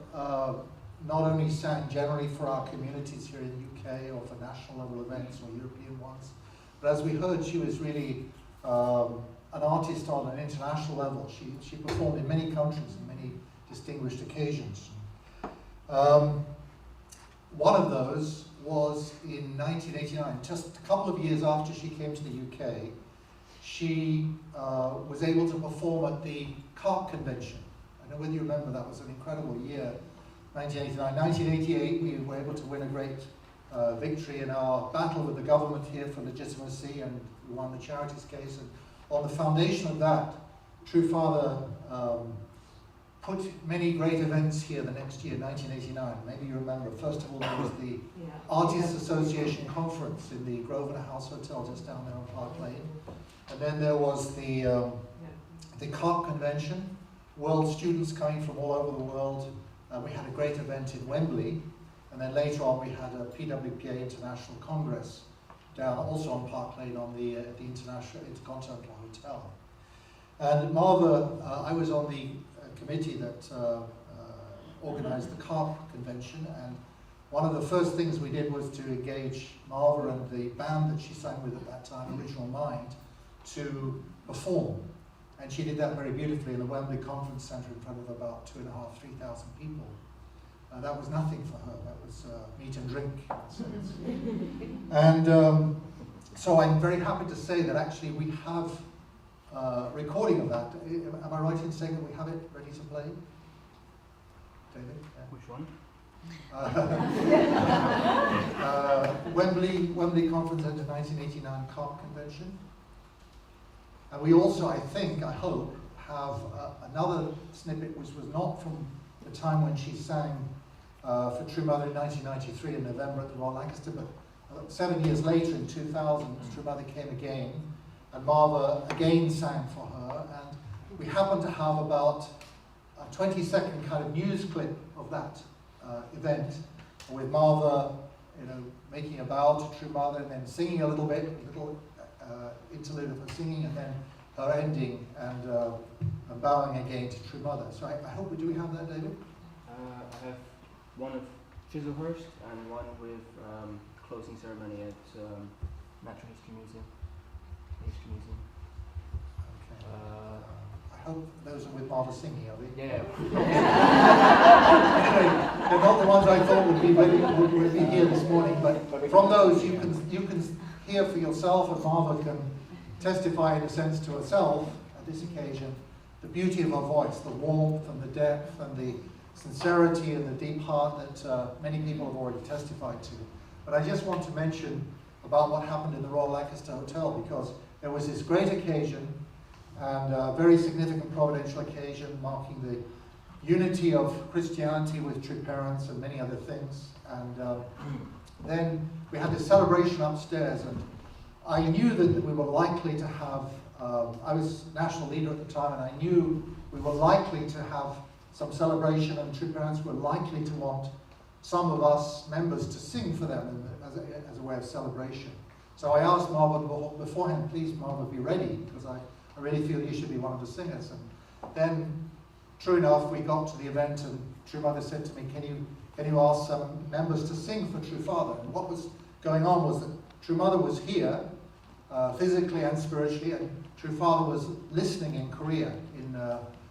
not only sang generally for our communities here in the UK, or for national level events or European ones, but as we heard, she was really an artist on an international level. She performed in many countries and many distinguished occasions. One of those was in 1989, just a couple of years after she came to the UK. She was able to perform at the CARC convention. I don't know whether you remember, that was an incredible year, 1989. 1988, we were able to win a great victory in our battle with the government here for legitimacy, and we won the charities case. And on the foundation of that, True Father put many great events here the next year, 1989. Maybe you remember. First of all, there was the Artists Association Conference in the Grosvenor House Hotel just down there on Park Lane. And then there was the CARC convention, world students coming from all over the world. We had a great event in Wembley. And then later on, we had a PWPA International Congress down also on Park Lane on the Intercontinental Hotel. And Marva, I was on the committee that organised the CARP convention, and one of the first things we did was to engage Marva and the band that she sang with at that time, Original Mind, to perform. And she did that very beautifully in the Wembley Conference Centre in front of about 2,500, 3,000 people. That was nothing for her, that was meat and drink in a sense. And so I'm very happy to say that actually we have recording of that. Am I right in saying that we have it ready to play? David? Yeah. Which one? Wembley Conference Centre 1989 CARP Convention. And we also, I think, I hope, have another snippet which was not from the time when she sang for True Mother in 1993 in November at the Royal Lancaster, but 7 years later in 2000, True Mother came again, and Marva again sang for her, and we happened to have about a 20-second kind of news clip of that event, with Marva, making a bow to True Mother, and then singing a little bit, a little interlude of her singing, and then her ending and bowing again to True Mother. So I hope do we have that, David? I have one of Chislehurst and one with closing ceremony at Natural History Museum. Okay. I hope those are with Marva singing, are they? Yeah. Anyway, they're not the ones I thought would be here this morning, but from those you can hear for yourself, and Marva can testify in a sense to herself at this occasion, the beauty of her voice, the warmth and the depth and the sincerity and the deep heart that many people have already testified to. But I just want to mention about what happened in the Royal Lancaster Hotel, because there was this great occasion and a very significant providential occasion marking the unity of Christianity with true parents and many other things. And then we had this celebration upstairs, and I knew that we were likely to have, I was national leader at the time, and I knew we were likely to have some celebration, and true parents were likely to want some of us members to sing for them as a way of celebration. So I asked Marva beforehand, please Marva, be ready, because I really feel you should be one of the singers. And then, true enough, we got to the event, and True Mother said to me, can you ask some members to sing for True Father? And what was going on was that True Mother was here, physically and spiritually, and True Father was listening in Korea, in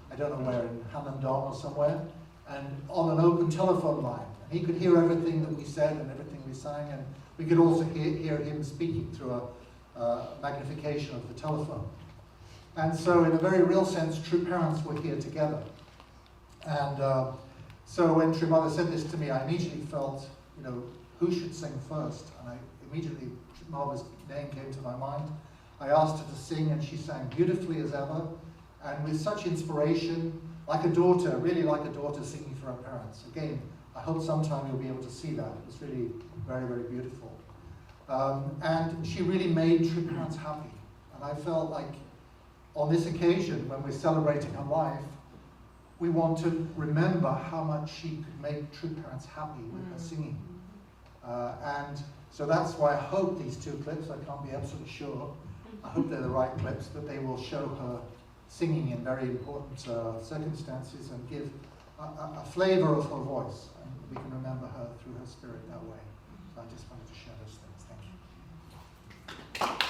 I don't know where, in Hanam-dong or somewhere, and on an open telephone line. And he could hear everything that we said and everything we sang, and we could also hear him speaking through a magnification of the telephone. And so in a very real sense, true parents were here together. And so when True Mother said this to me, I immediately felt, who should sing first? And I immediately, Marva's name came to my mind. I asked her to sing, and she sang beautifully as ever, and with such inspiration, like a daughter, really like a daughter singing for her parents. Again, I hope sometime you'll be able to see that. It was really very, very beautiful. And she really made true parents happy. And I felt like on this occasion, when we're celebrating her life, we want to remember how much she could make true parents happy with her singing. And so that's why I hope these two clips, I can't be absolutely sure, I hope they're the right clips, but they will show her singing in very important circumstances and give a flavour of her voice. And we can remember her through her spirit that way. So I just wanted to share those things. Thank you.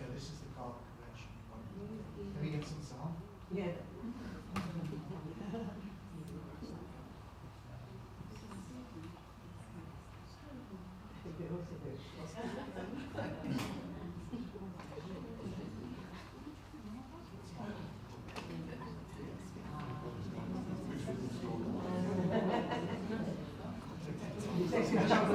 Yeah, this is the CARP convention. Can we get some sound? Yeah. Well,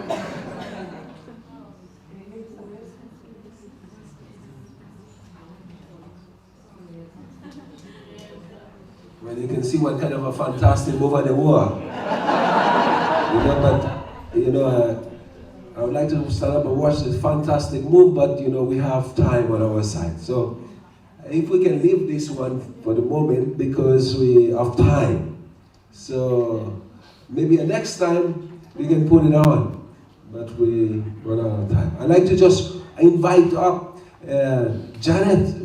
you can see what kind of a fantastic mover they were. I would like to stand up and watch this fantastic move, but we have time on our side. So if we can leave this one for the moment because we have time. So maybe next time we can put it on, but we run out of time. I'd like to just invite up Janet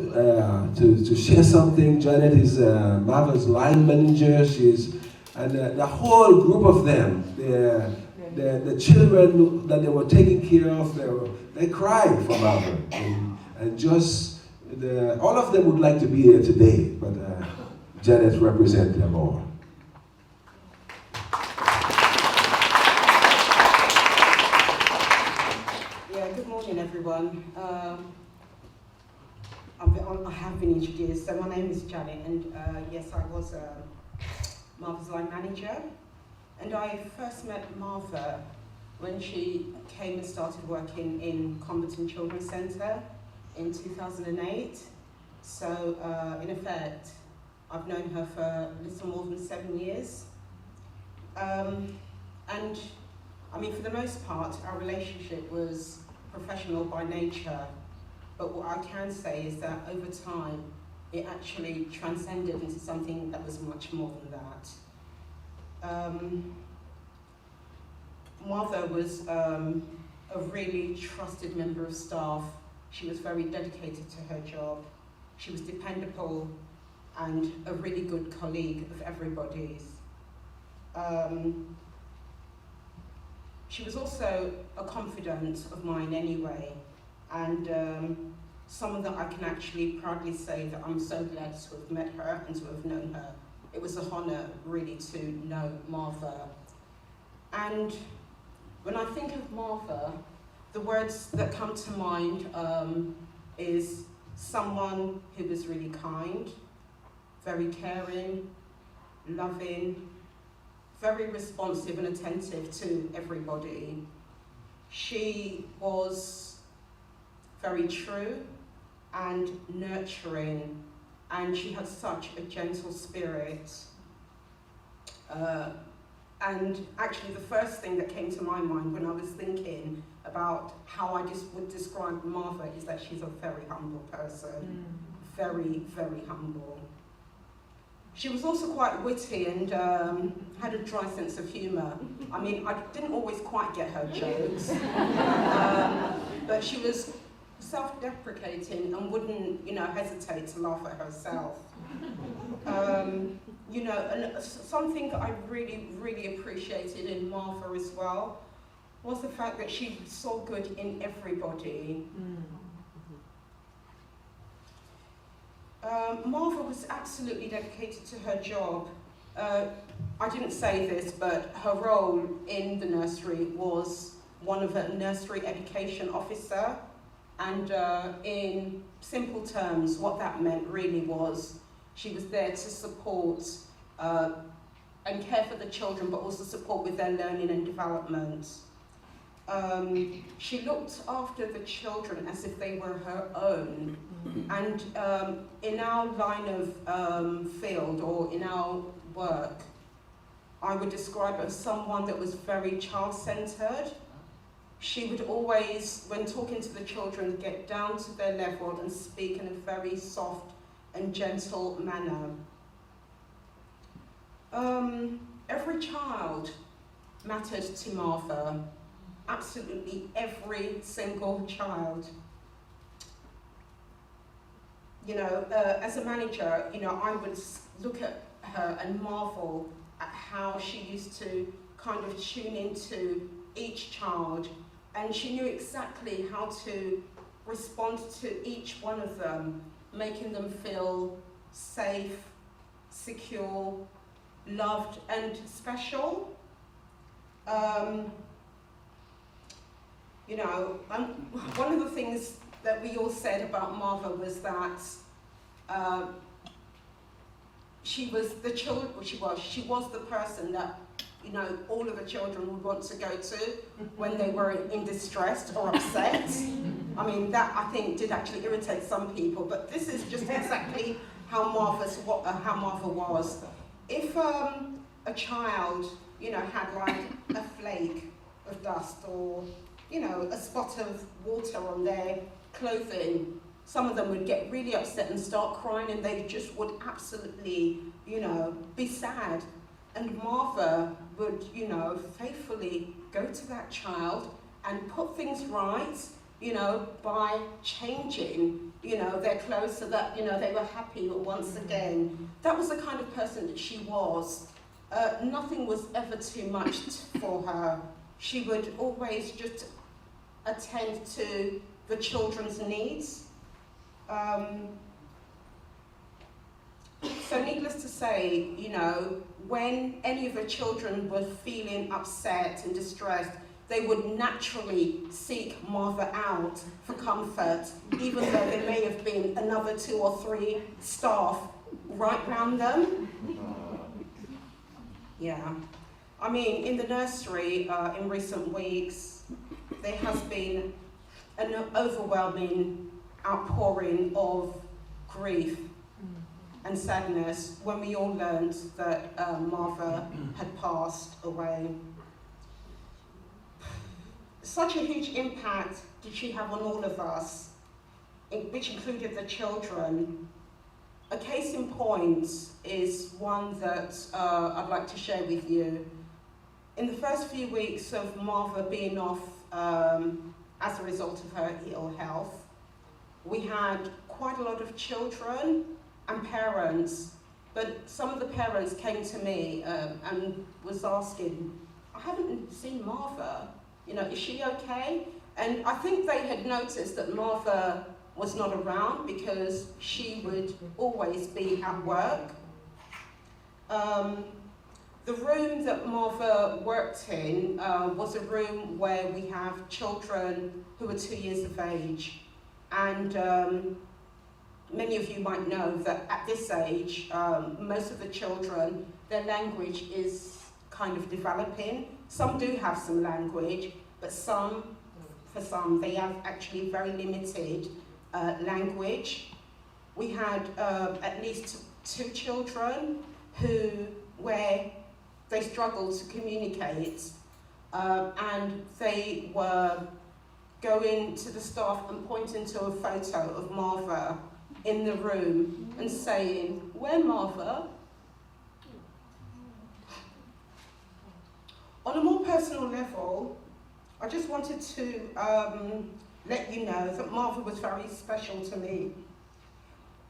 to share something. Janet is Marva's line manager. And the whole group of them, the children that they were taking care of, they cried for Marva. And just, all of them would like to be here today, but Janet represents them all. Good morning, everyone. I have been introduced. So my name is Janet, and yes, I was Marva's line manager. And I first met Marva when she came and started working in Combatant Children's Centre in 2008. So in effect, I've known her for a little more than 7 years. And I mean, for the most part, our relationship was professional by nature. But what I can say is that over time, it actually transcended into something that was much more than that. Marva was a really trusted member of staff. She was very dedicated to her job. She was dependable and a really good colleague of everybody's. She was also a confidant of mine anyway, and someone that I can actually proudly say that I'm so glad to have met her and to have known her. It was an honour really to know Marva. And when I think of Marva, the words that come to mind is someone who was really kind, very caring, loving, very responsive and attentive to everybody. She was very true and nurturing, and she had such a gentle spirit. And actually the first thing that came to my mind when I was thinking about how I just would describe Marva is that she's a very humble person. Very, very humble. She was also quite witty and had a dry sense of humour. I mean, I didn't always quite get her jokes, but she was self-deprecating and wouldn't, hesitate to laugh at herself. And something that I really, really appreciated in Marva as well was the fact that she saw good in everybody. Marva was absolutely dedicated to her job. I didn't say this, but her role in the nursery was one of a nursery education officer. And in simple terms, what that meant really was she was there to support and care for the children, but also support with their learning and development. She looked after the children as if they were her own. And in our line of field or in our work, I would describe her as someone that was very child-centered. She would always, when talking to the children, get down to their level and speak in a very soft and gentle manner. Every child mattered to Marva. Absolutely every single child. As a manager, I would look at her and marvel at how she used to kind of tune into each child, and she knew exactly how to respond to each one of them, making them feel safe, secure, loved and special. One of the things that we all said about Marva was that she was the person that you know, all of the children would want to go to when they were in distress or upset. I mean, that I think did actually irritate some people, but this is just exactly how Marva was. If a child, you know, had like a flake of dust or, you know, a spot of water on their clothing, some of them would get really upset and start crying, and they just would absolutely, you know, be sad. And Marva would, you know, faithfully go to that child and put things right, you know, by changing, you know, their clothes so that, you know, they were happy once again. That was the kind of person that she was. Nothing was ever too much for her. She would always just attend to the children's needs. So needless to say, you know, when any of the children were feeling upset and distressed, they would naturally seek Marva out for comfort, even though there may have been another 2 or 3 staff right round them. Yeah. I mean, in the nursery, in recent weeks, there has been an overwhelming outpouring of grief and sadness when we all learned that Marva had passed away. Such a huge impact did she have on all of us, which included the children. A case in point is one that I'd like to share with you. In the first few weeks of Marva being off as a result of her ill health, we had quite a lot of children and parents, but some of the parents came to me and was asking, I haven't seen Marva, you know, is she okay? And I think they had noticed that Marva was not around because she would always be at work. The room that Marva worked in was a room where we have children who are 2 years of age. And many of you might know that at this age, most of the children, their language is kind of developing. Some do have some language, but for some, they have actually very limited language. We had at least 2 children where they struggled to communicate, and they were going to the staff and pointing to a photo of Marva in the room and saying, "Where Marva?" On a more personal level, I just wanted to let you know that Marva was very special to me.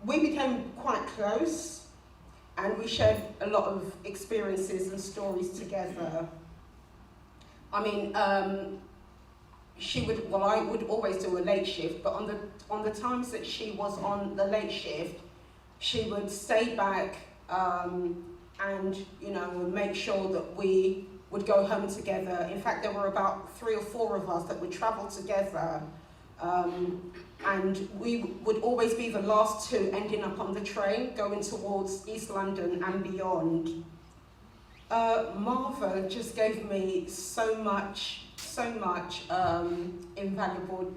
We became quite close, and we shared a lot of experiences and stories together. I mean, I would always do a late shift, but on the times that she was on the late shift, she would stay back and, you know, make sure that we would go home together. In fact, there were about 3 or 4 of us that would travel together, and we would always be the last 2 ending up on the train going towards East London and beyond. Marva just gave me so much invaluable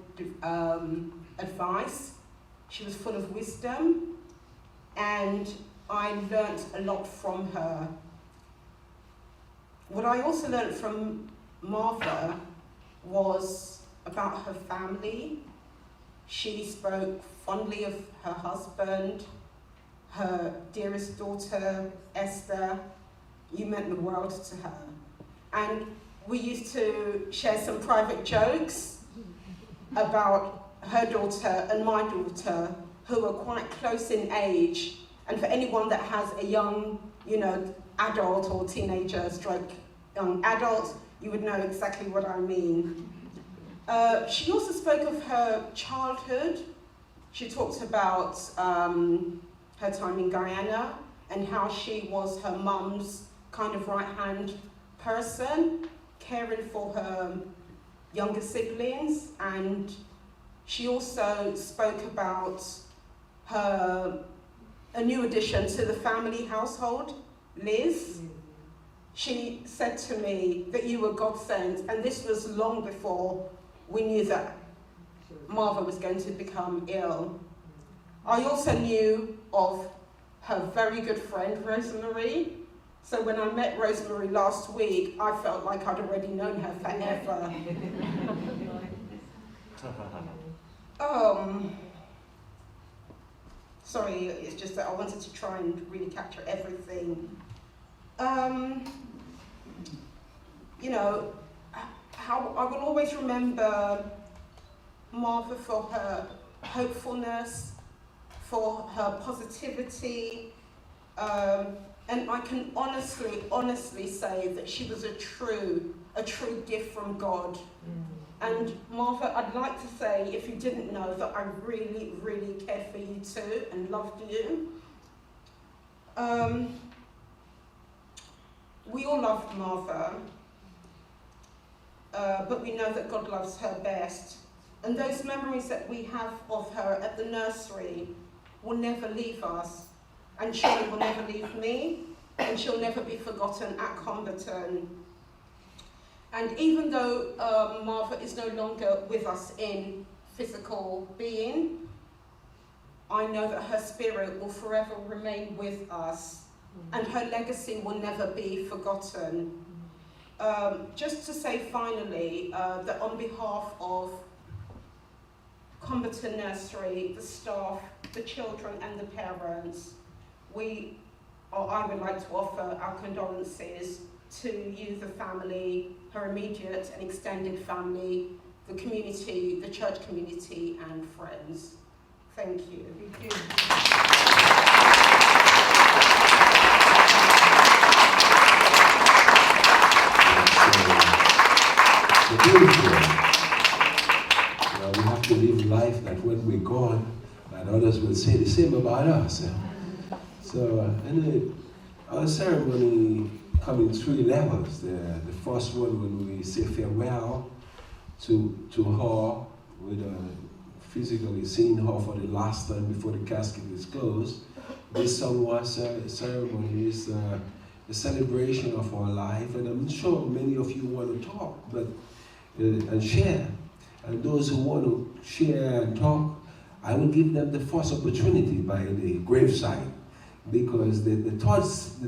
advice. She was full of wisdom, and I learnt a lot from her. What I also learnt from Marva was about her family. She spoke fondly of her husband, her dearest daughter, Esther. You meant the world to her. And we used to share some private jokes about her daughter and my daughter, who were quite close in age. And for anyone that has a young, you know, adult or teenager stroke young adult, you would know exactly what I mean. She also spoke of her childhood. She talked about her time in Guyana and how she was her mum's kind of right-hand person, caring for her younger siblings. And she also spoke about a new addition to the family household, Liz, she said to me that you were God sent, and this was long before we knew that Marva was going to become ill. I also knew of her very good friend, Rosemary. So when I met Rosemary last week, I felt like I'd already known her forever. Sorry, it's just that I wanted to try and really capture everything. You know, how I will always remember Marva for her hopefulness, for her positivity, and I can honestly say that she was a true gift from God. And Marva, I'd like to say, if you didn't know, that I really, really cared for you too and loved you. We all loved Marva, but we know that God loves her best. And those memories that we have of her at the nursery will never leave us. And Shirley will never leave me, and she'll never be forgotten at Comberton. And even though Marva is no longer with us in physical being, I know that her spirit will forever remain with us, and her legacy will never be forgotten. Just to say finally that on behalf of Comberton Nursery, the staff, the children and the parents, I would like to offer our condolences to you, the family, her immediate and extended family, the community, the church community and friends. Thank you. Thank you. We have to live life that when we're gone, that others will say the same about us. So, our ceremony comes in 3 levels. The first one, when we say farewell to her, with physically seeing her for the last time before the casket is closed. This Seung Hwa ceremony is a celebration of our life, and I'm sure many of you want to talk and share. And those who want to share and talk, I will give them the first opportunity by the graveside, because the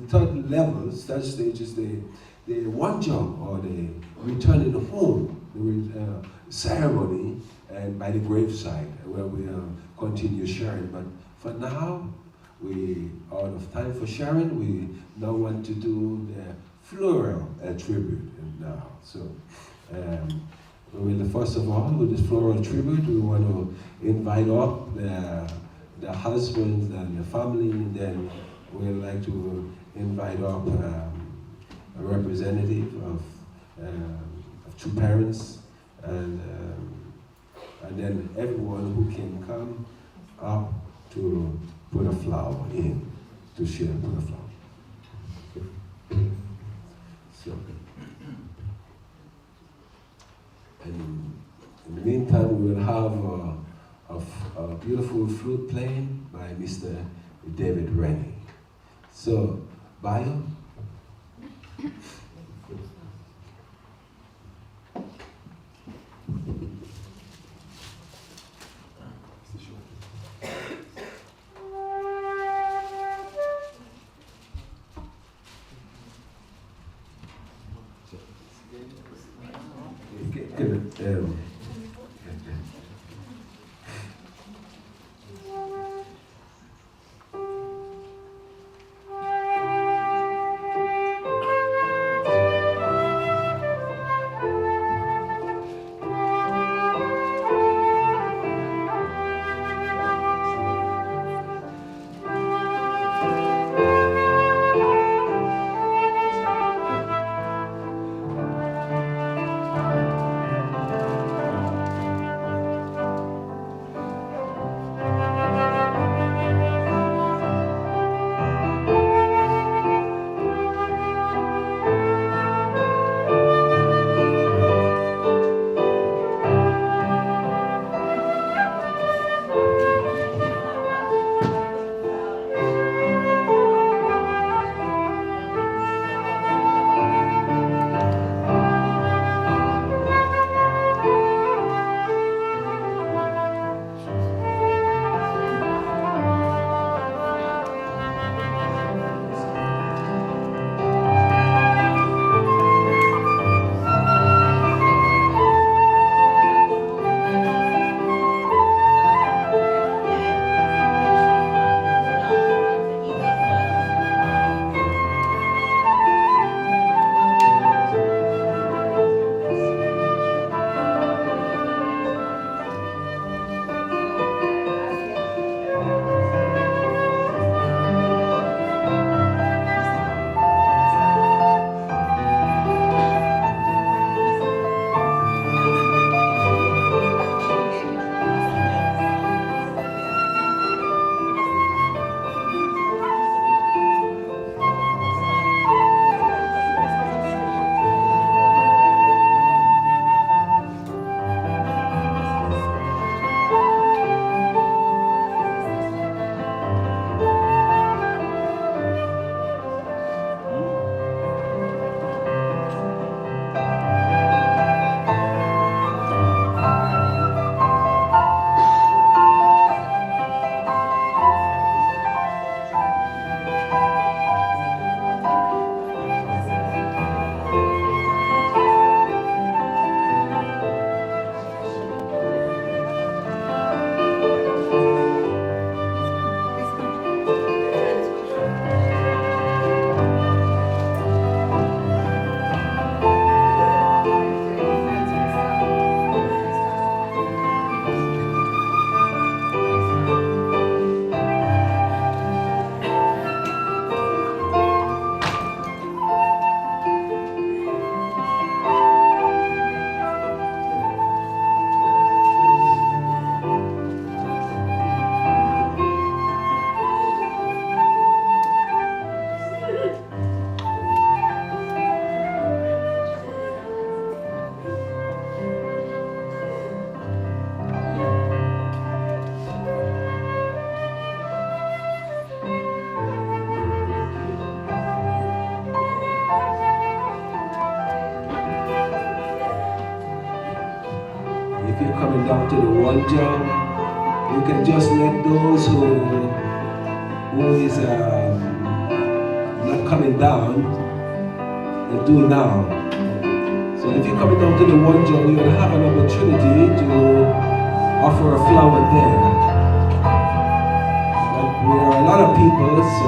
third level, third stage is the one job, or the returning home, the ceremony, and by the graveside, where we continue sharing. But for now, we are out of time for sharing. We now want to do the floral tribute now. So, first of all, with this floral tribute, we want to invite up the husbands and the family, and then we'd like to invite up a representative of 2 parents, and then everyone who can come up to put a flower in, to share, put a flower. So, and in the meantime, we will have a beautiful flute playing by Mr. David Rennie. So, Bayo. down to the one job. You can just let those who is not coming down do now. So if you're coming down to the one job, you'll have an opportunity to offer a flower there. But we are a lot of people, so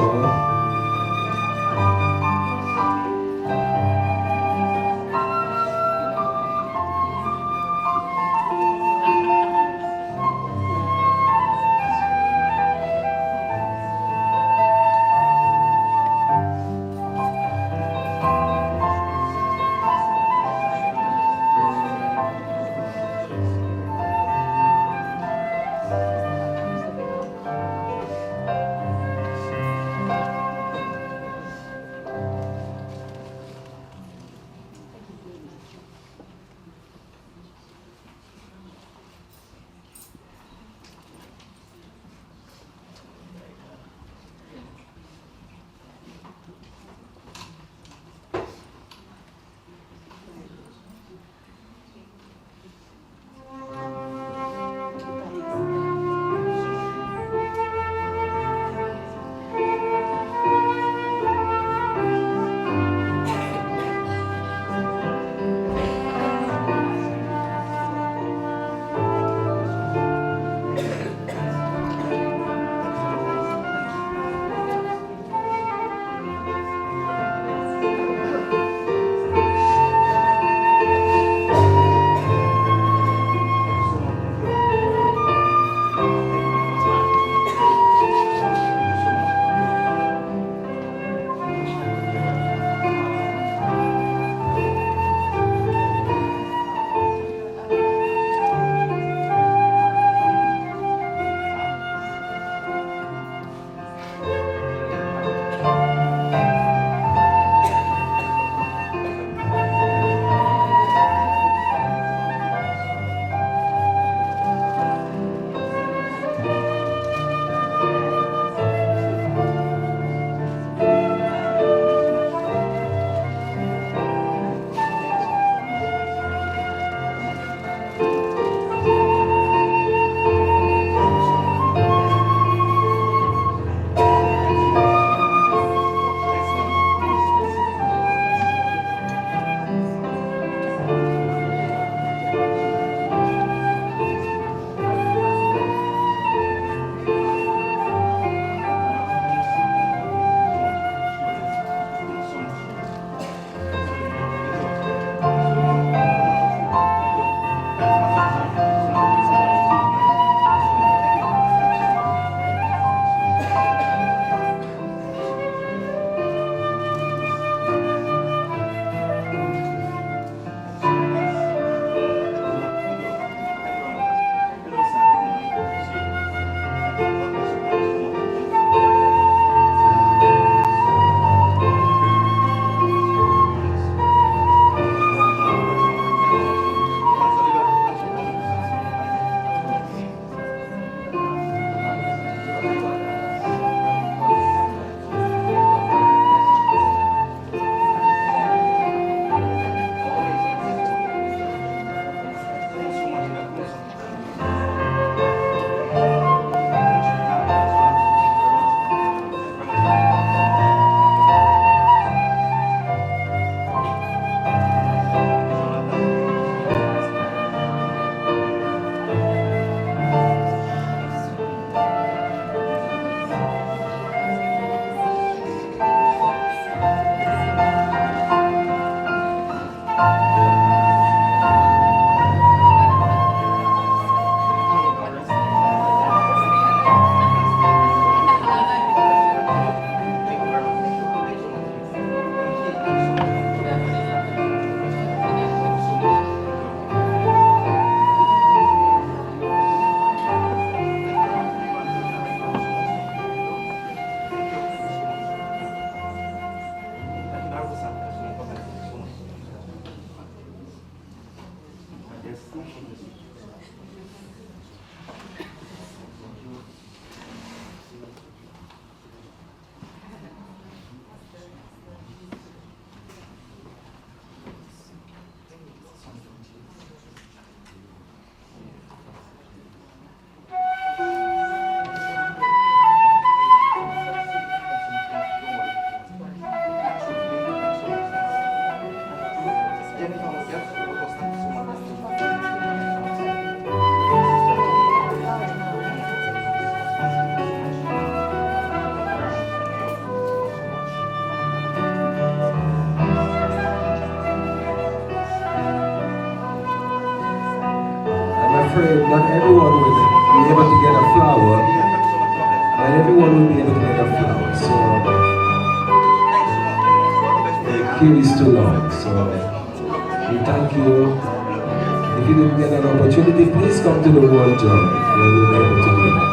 one will be able to get a flower. So the queue is too long. So we thank you. If you didn't get an opportunity, please come to the World Job where we'll be able to do that.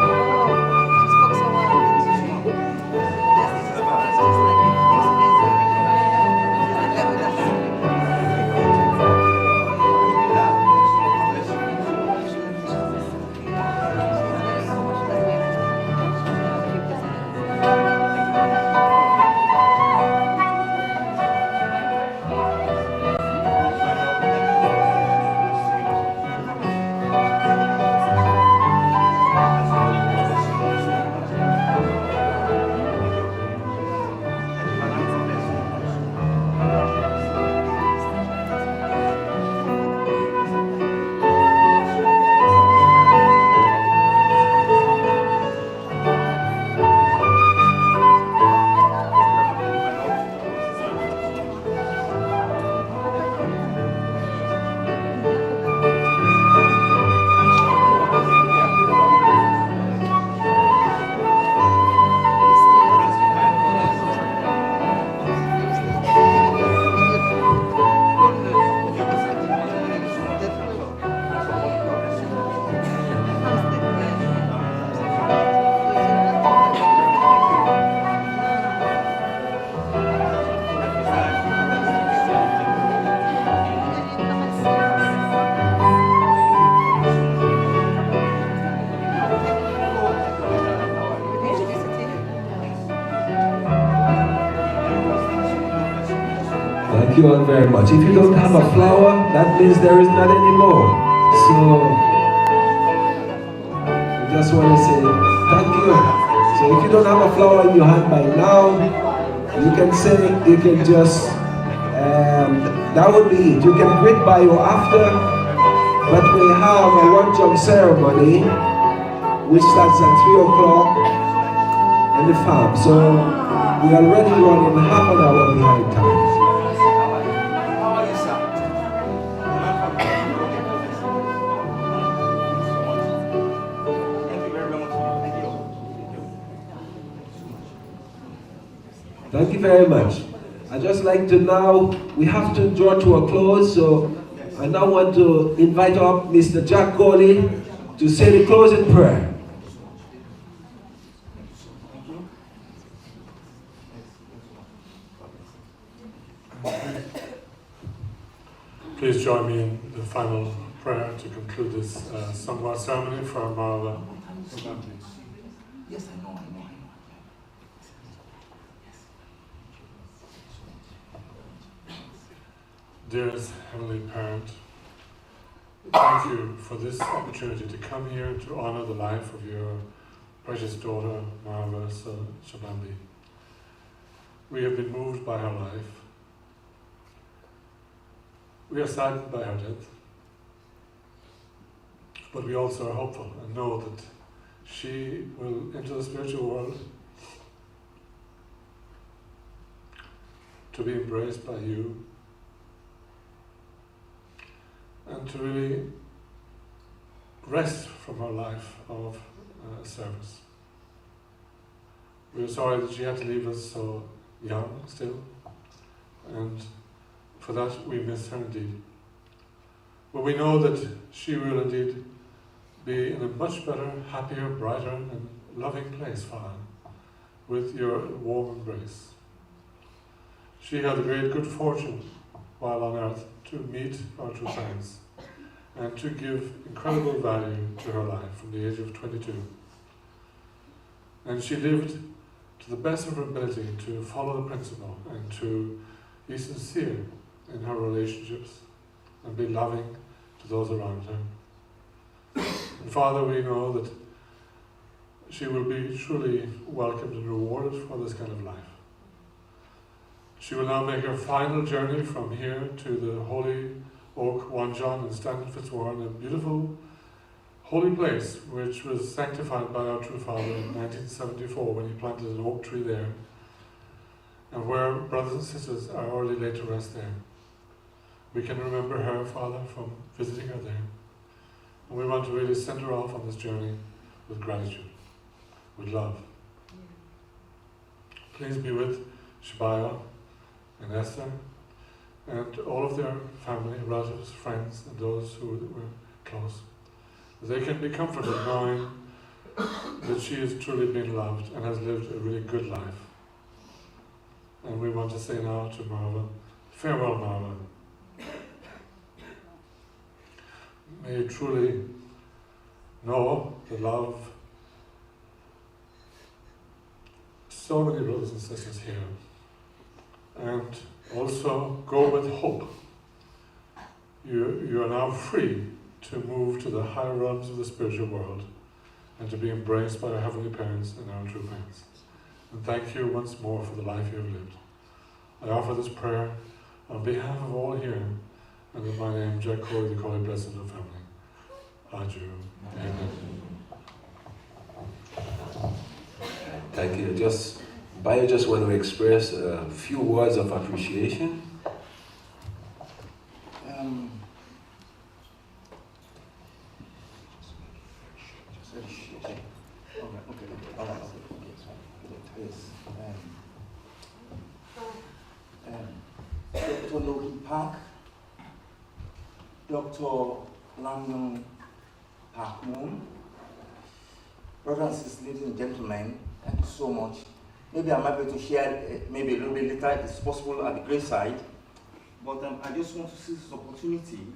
Thank you all very much. If you don't have a flower, that means there is not any more. So, I just want to say thank you. So if you don't have a flower in your hand by now, you can say, you can just, that would be it. You can greet by or after, but we have a one-jump ceremony, which starts at 3 o'clock in the farm. So we are already running half an hour behind time. Thank you very much. I'd just like to now, we have to draw to a close, so I now want to invite up Mr. Jack Coley to say the closing prayer. Please join me in the final prayer to conclude this Seung Hwa ceremony for Marva Sobambi. Yes, I know. Dearest Heavenly Parent, thank you for this opportunity to come here to honor the life of your precious daughter, Marva Sobambi. We have been moved by her life. We are saddened by her death, but we also are hopeful and know that she will enter the spiritual world to be embraced by you and to really rest from her life of service. We are sorry that she had to leave us so young still, and for that we miss her indeed. But we know that she will indeed be in a much better, happier, brighter and loving place, Father, with your warm embrace. She had the great good fortune while on earth to meet our true parents and to give incredible value to her life from the age of 22. And she lived to the best of her ability to follow the principle and to be sincere in her relationships and be loving to those around her. And Father, we know that she will be truly welcomed and rewarded for this kind of life. She will now make her final journey from here to the Holy Oak Wanjon in Stanton Fitzwarren, a beautiful holy place which was sanctified by our true Father in 1974 when he planted an oak tree there, and where brothers and sisters are already laid to rest there. We can remember her, Father, from visiting her there. And we want to really send her off on this journey with gratitude, with love, Please be with Shibaya and Esther and all of their family, relatives, friends, and those who were close. They can be comforted knowing that she has truly been loved and has lived a really good life. And we want to say now to Marva, farewell, Marva. May you truly know the love so many brothers and sisters here, and also go with hope. You are now free to move to the higher realms of the spiritual world and to be embraced by our heavenly parents and our true parents. And thank you once more for the life you have lived. I offer this prayer on behalf of all here, and in my name, Jack Corey, the Corey Blessed of Family. Adieu. Amen. Thank you. I just want to express a few words of appreciation. Dr. Lohi Park, Dr. Lam Park Moon, brothers and sisters, ladies and gentlemen, thank you so much. Maybe I might be able to share maybe a little bit later if it's possible at the graveside, but I just want to seize this opportunity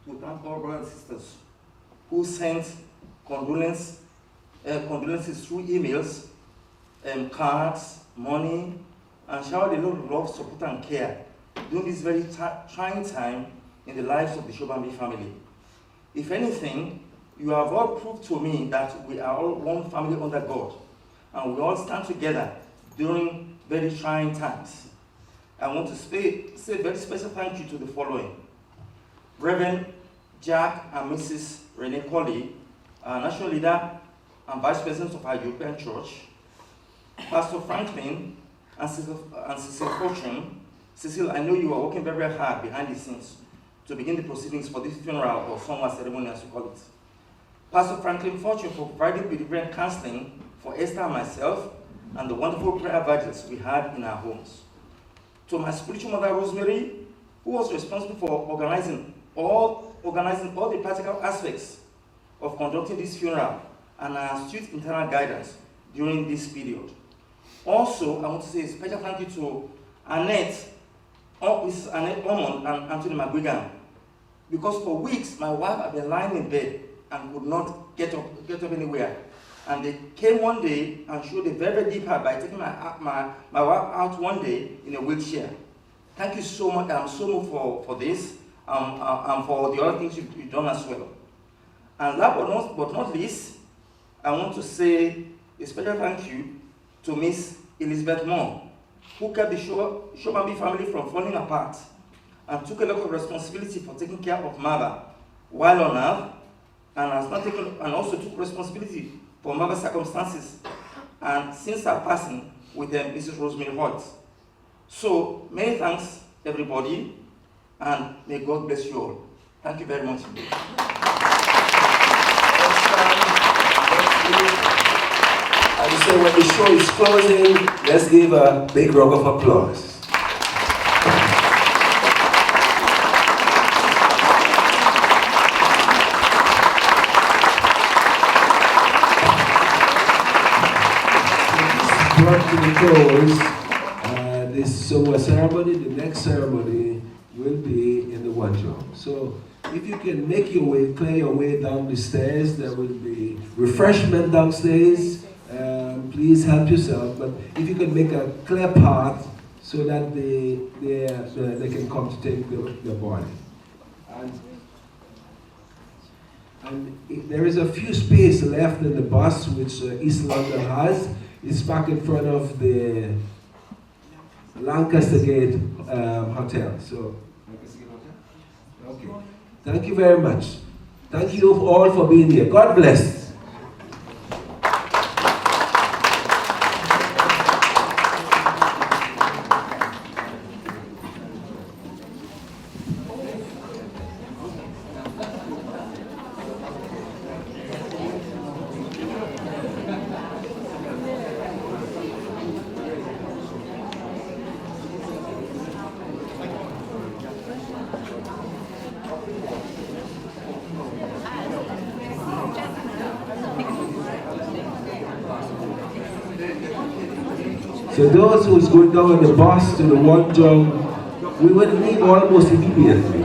to thank all brothers and sisters who sent condolences through emails, cards, money, and showered a lot of love, support, and care during this very trying time in the lives of the Sobambi family. If anything, you have all proved to me that we are all one family under God, and we all stand together during very trying times. I want to say a very special thank you to the following: Reverend Jack and Mrs. Renee Colley, National Leader and Vice President of our European Church, Pastor Franklin and Cecil Fortune. Cecil, I know you are working very, very hard behind the scenes to begin the proceedings for this funeral or Seung Hwa ceremony, as you call it. Pastor Franklin Fortune for providing bereavement counseling for Esther and myself, and the wonderful prayer vigils we had in our homes. To my spiritual mother, Rosemary, who was responsible for organizing all the practical aspects of conducting this funeral and our astute internal guidance during this period. Also, I want to say a special thank you to Annette, Mrs. Annette Ormond and Anthony McGuigan, because for weeks my wife had been lying in bed and could not get up anywhere. And they came one day and showed a very, very deep heart by taking my wife out one day in a wheelchair. Thank you so much. I'm so moved for this and for the other things you've done as well. And last but not least, I want to say a special thank you to Miss Elizabeth Moore, who kept the Sobambi family from falling apart and took a lot of responsibility for taking care of Marva while on earth, and also took responsibility for Marva's circumstances and since her passing with Mrs. Rosemary Holt. So many thanks, everybody, and may God bless you all. Thank you very much. I just say when the show is closing, let's give a big round of applause. Brought to the close, this Seung Hwa ceremony. The next ceremony will be in the wardrobe. So if you can make your way, clear your way down the stairs, there will be refreshment downstairs. Please help yourself, but if you can make a clear path so that they can come to take the body. And there is a few space left in the bus which East London has. It's back in front of the Lancaster Gate Hotel. So, okay. Thank you very much. Thank you all for being here. God bless. So those who's going down on the bus to the one jump, we will leave almost immediately.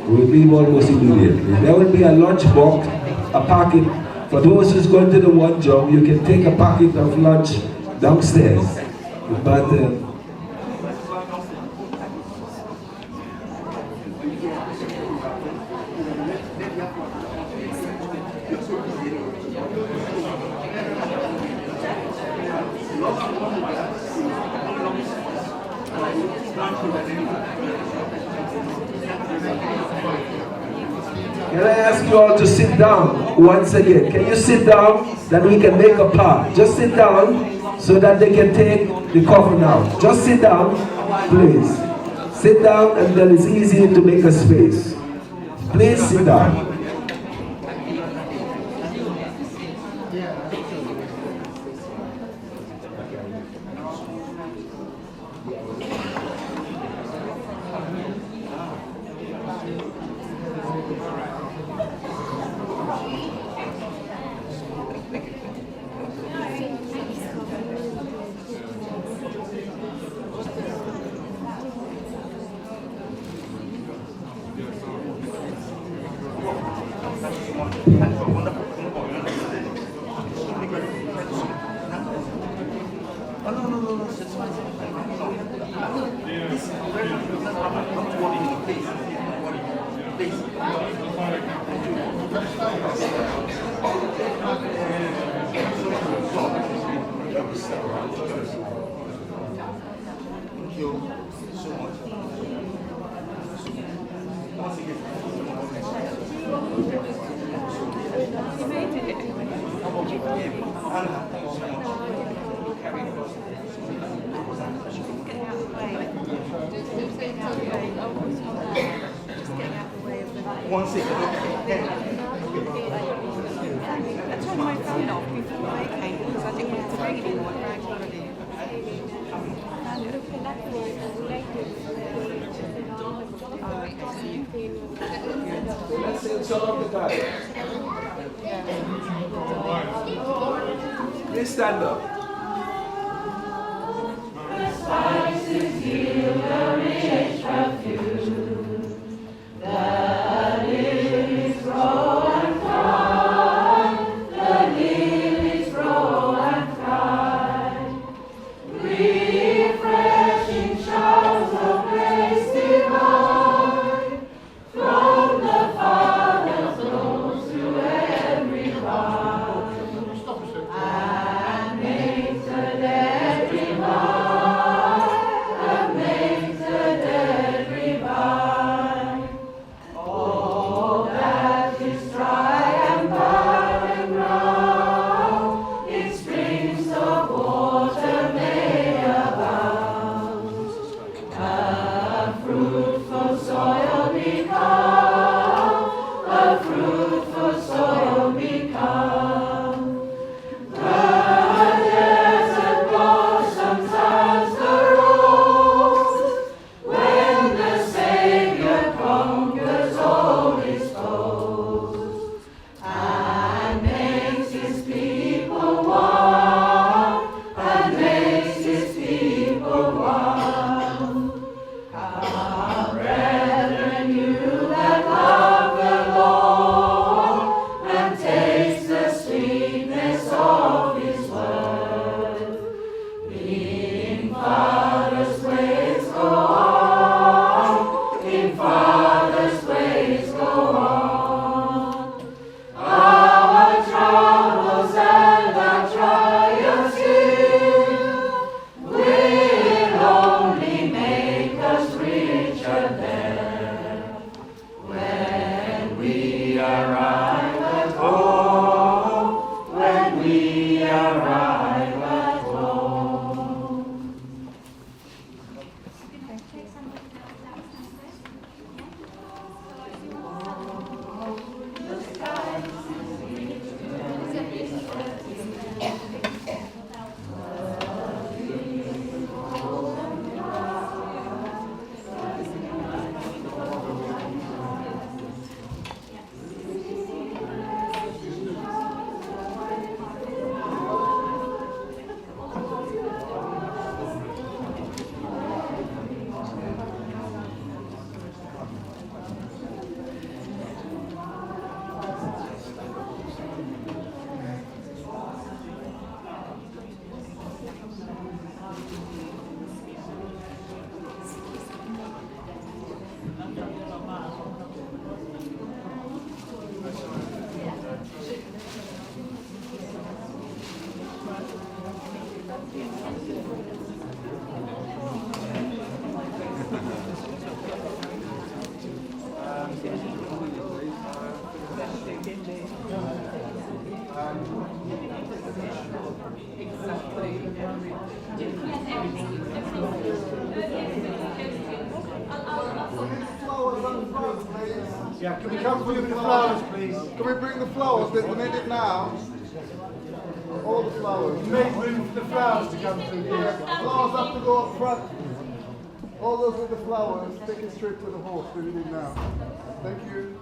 We will leave almost immediately. There will be a lunch box, a packet. For those who's going to the one jump, you can take a packet of lunch downstairs. But can I ask you all to sit down once again? Can you sit down? That we can make a part. Just sit down so that they can take the coffin out. Just sit down, please. Sit down and then it's easy to make a space. Please sit down. One second. I turned my phone off before they came because I didn't want to ring anyone. Let's say it's all of the guys. Please stand up. Stop a second. Yeah, can we come for the flowers, please? Can we bring the flowers? They need it now. All the flowers. Make room for the flowers to come through here. Flowers have to go up front. All those with the flowers, take it straight to the horse. We need it now. Thank you.